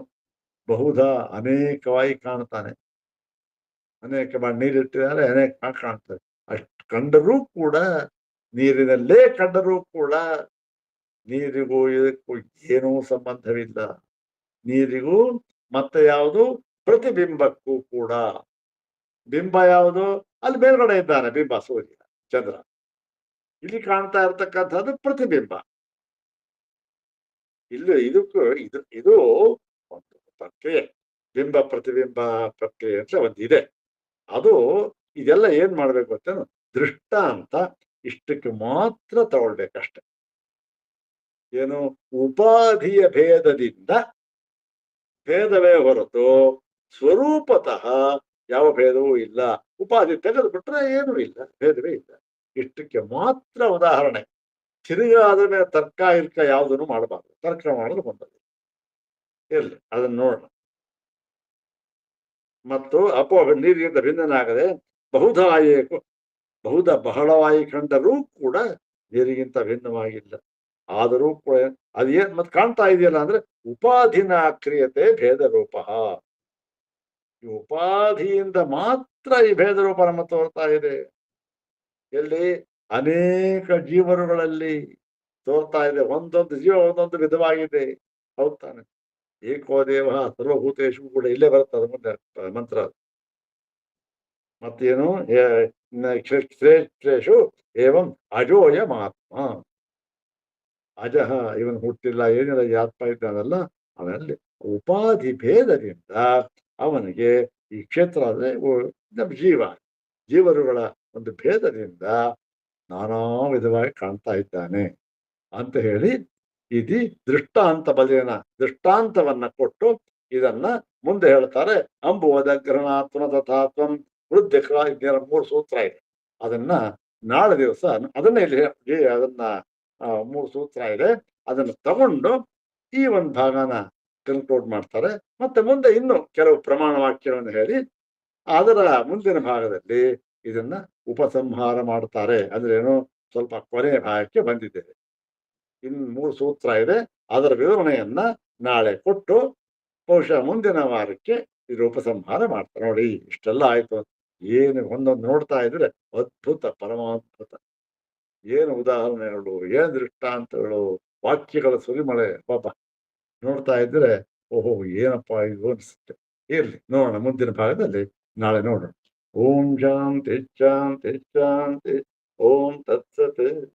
ಬಹುಧಾ ಅನೇಕವಾಗಿ ಕಾಣ್ತಾನೆ. ಅನೇಕ ಮಾಡಿ ನೀರಿಟ್ಟಿದ್ದಾರೆ, ಅನೇಕ ಕಾಣ್ತಾರೆ. ಅಷ್ಟು ಕಂಡರೂ ಕೂಡ, ನೀರಿನಲ್ಲೇ ಕಂಡರೂ ಕೂಡ ನೀರಿಗೂ ಇದಕ್ಕೂ ಏನೂ ಸಂಬಂಧವಿಲ್ಲ. ನೀರಿಗೂ ಮತ್ತೆ ಯಾವುದು? ಪ್ರತಿಬಿಂಬಕ್ಕೂ ಕೂಡ. ಬಿಂಬ ಯಾವುದು? ಅಲ್ಲಿ ಮೇಲ್ಗಡೆ ಇದ್ದಾನೆ ಬಿಂಬ, ಸೂರ್ಯ ಚಂದ್ರ. ಇಲ್ಲಿ ಕಾಣ್ತಾ ಇರ್ತಕ್ಕಂಥದ್ದು ಪ್ರತಿಬಿಂಬ. ಇಲ್ಲಿ ಇದು ಒಂದು ಪ್ರಕ್ರಿಯೆ, ಬಿಂಬ ಪ್ರತಿಬಿಂಬ ಪ್ರಕ್ರಿಯೆ ಅಂತ ಒಂದಿದೆ. ಅದು ಇದೆಲ್ಲ ಏನ್ ಮಾಡ್ಬೇಕು ಅಂತೇನು? ದೃಷ್ಟಾಂತ ಇಷ್ಟಕ್ಕೆ ಮಾತ್ರ ತಗೊಳ್ಬೇಕಷ್ಟೆ. ಏನು? ಉಪಾಧಿಯ ಭೇದದಿಂದ ಭೇದವೇ ಹೊರತು ಸ್ವರೂಪತಃ ಯಾವ ಭೇದವೂ ಇಲ್ಲ. ಉಪಾಧಿ ತೆಗೆದು ಬಿಟ್ರೆ ಏನೂ ಇಲ್ಲ, ಭೇದವೇ ಇಲ್ಲ. ಇಷ್ಟಕ್ಕೆ ಮಾತ್ರ ಉದಾಹರಣೆ. ತಿರುಗಾದ ಮೇಲೆ ತರ್ಕ ಇರ್ಕ ಯಾವುದನ್ನು ಮಾಡಬಾರ್ದು. ತರ್ಕ ಮಾಡೋದು ಬಂದದ್ದು ಇರ್ಲಿ, ಅದನ್ನ ನೋಡೋಣ. ಮತ್ತು ಅಪೋ ನೀರಿಗಿಂತ ಭಿನ್ನನಾಗದೆ ಬಹುಧ ಬಹಳವಾಗಿ ಕಂಡರೂ ಕೂಡ ನೀರಿಗಿಂತ ಭಿನ್ನವಾಗಿಲ್ಲ. ಆದರೂ ಕೂಡ ಅದೇನ್ ಮತ್ತೆ ಕಾಣ್ತಾ ಇದೆಯಲ್ಲ ಅಂದ್ರೆ ಉಪಾಧಿನ ಕ್ರಿಯತೆ ಭೇದ ರೂಪ. ಈ ಉಪಾಧಿಯಿಂದ ಮಾತ್ರ ಈ ಭೇದ ರೂಪ ನಮ್ಮ ತೋರ್ತಾ ಇದೆ. ಎಲ್ಲಿ? ಅನೇಕ ಜೀವರುಗಳಲ್ಲಿ ತೋರ್ತಾ ಇದೆ. ಒಂದೊಂದು ಜೀವ ಒಂದೊಂದು ವಿಧವಾಗಿದೆ. ಹೌದ್ ತಾನೆ? ಏಕೋ ದೇವ ಸರ್ವಭೂತೇಶು ಕೂಡ ಇಲ್ಲೇ ಬರ್ತದೆ ಮುಂದೆ ಮಂತ್ರ. ಮತ್ತೇನು? ಕ್ಷೇತ್ರೇಷು ಏವಂ ಅಜೋಯಮಾತ್ಮ. ಅಜಃ, ಇವನ್ ಹುಟ್ಟಿಲ್ಲ, ಏನಿಲ್ಲ, ಈ ಆತ್ಮ ಇದ್ದಾನಲ್ಲ ಅವನಲ್ಲಿ ಉಪಾಧಿ ಭೇದದಿಂದ ಅವನಿಗೆ ಈ ಕ್ಷೇತ್ರ ಅಂದ್ರೆ ಜೀವರುಗಳ ಒಂದು ಭೇದದಿಂದ ನಾನಾ ವಿಧವಾಗಿ ಕಾಣ್ತಾ ಇದ್ದಾನೆ ಅಂತ ಹೇಳಿ ಇದು ದೃಷ್ಟಾಂತ ಬಲಿಯನ ದೃಷ್ಟಾಂತವನ್ನ ಕೊಟ್ಟು ಇದನ್ನ ಮುಂದೆ ಹೇಳ್ತಾರೆ. ಅಂಬುವದ ಗ್ರಹಣಾತ್ಮ ತಥಾತ್ವಂ ವೃದ್ಧಿಕ 3 ಸೂತ್ರ ಇದೆ. ಅದನ್ನ ನಾಳೆ ದಿವಸ ಅದನ್ನ ಇಲ್ಲಿ ಅದನ್ನ 3 ಸೂತ್ರ ಇದೆ. ಅದನ್ನು ತಗೊಂಡು ಈ ಒಂದು ಭಾಗನ ಕನ್ಕ್ಲೂಡ್ ಮಾಡ್ತಾರೆ. ಮತ್ತೆ ಮುಂದೆ ಇನ್ನು ಕೆಲವು ಪ್ರಮಾಣ ವಾಕ್ಯಗಳನ್ನು ಹೇಳಿ ಅದರ ಮುಂದಿನ ಭಾಗದಲ್ಲಿ ಇದನ್ನ ಉಪಸಂಹಾರ ಮಾಡ್ತಾರೆ. ಅಂದ್ರೆ ಏನು? ಸ್ವಲ್ಪ ಕೊನೆಯ ಭಾಗಕ್ಕೆ ಬಂದಿದ್ದೇವೆ. ಇನ್ನು 3 ಸೂತ್ರ ಇದೆ. ಅದರ ವಿವರಣೆಯನ್ನ ನಾಳೆ ಕೊಟ್ಟು ಬಹುಶಃ ಮುಂದಿನ ವಾರಕ್ಕೆ ಇದು ಉಪಸಂಹಾರ ಮಾಡ್ತಾರೆ. ನೋಡಿ, ಇಷ್ಟೆಲ್ಲ ಆಯ್ತು. ಏನು ಒಂದೊಂದು ನೋಡ್ತಾ ಇದ್ರೆ ಅದ್ಭುತ, ಪರಮಾದ್ಭುತ. ಏನು ಉದಾಹರಣೆಗಳು, ಏನು ದೃಷ್ಟಾಂತಗಳು, ವಾಕ್ಯಗಳ ಸುರಿಮಳೆ ಅಬ್ಬಬ್ಬಾ! ನೋಡ್ತಾ ಇದ್ರೆ ಓಹೋ! ಏನಪ್ಪಾ ಇದು ಅನ್ಸುತ್ತೆ. ಇರ್ಲಿ ನೋಡೋಣ ಮುಂದಿನ ಭಾಗದಲ್ಲಿ ನಾಳೆ ನೋಡೋಣ. ಓಂ ಶಾಂತಿ ಶಾಂತಿ ಶಾಂತಿ. ಓಂ ತತ್ಸತ್.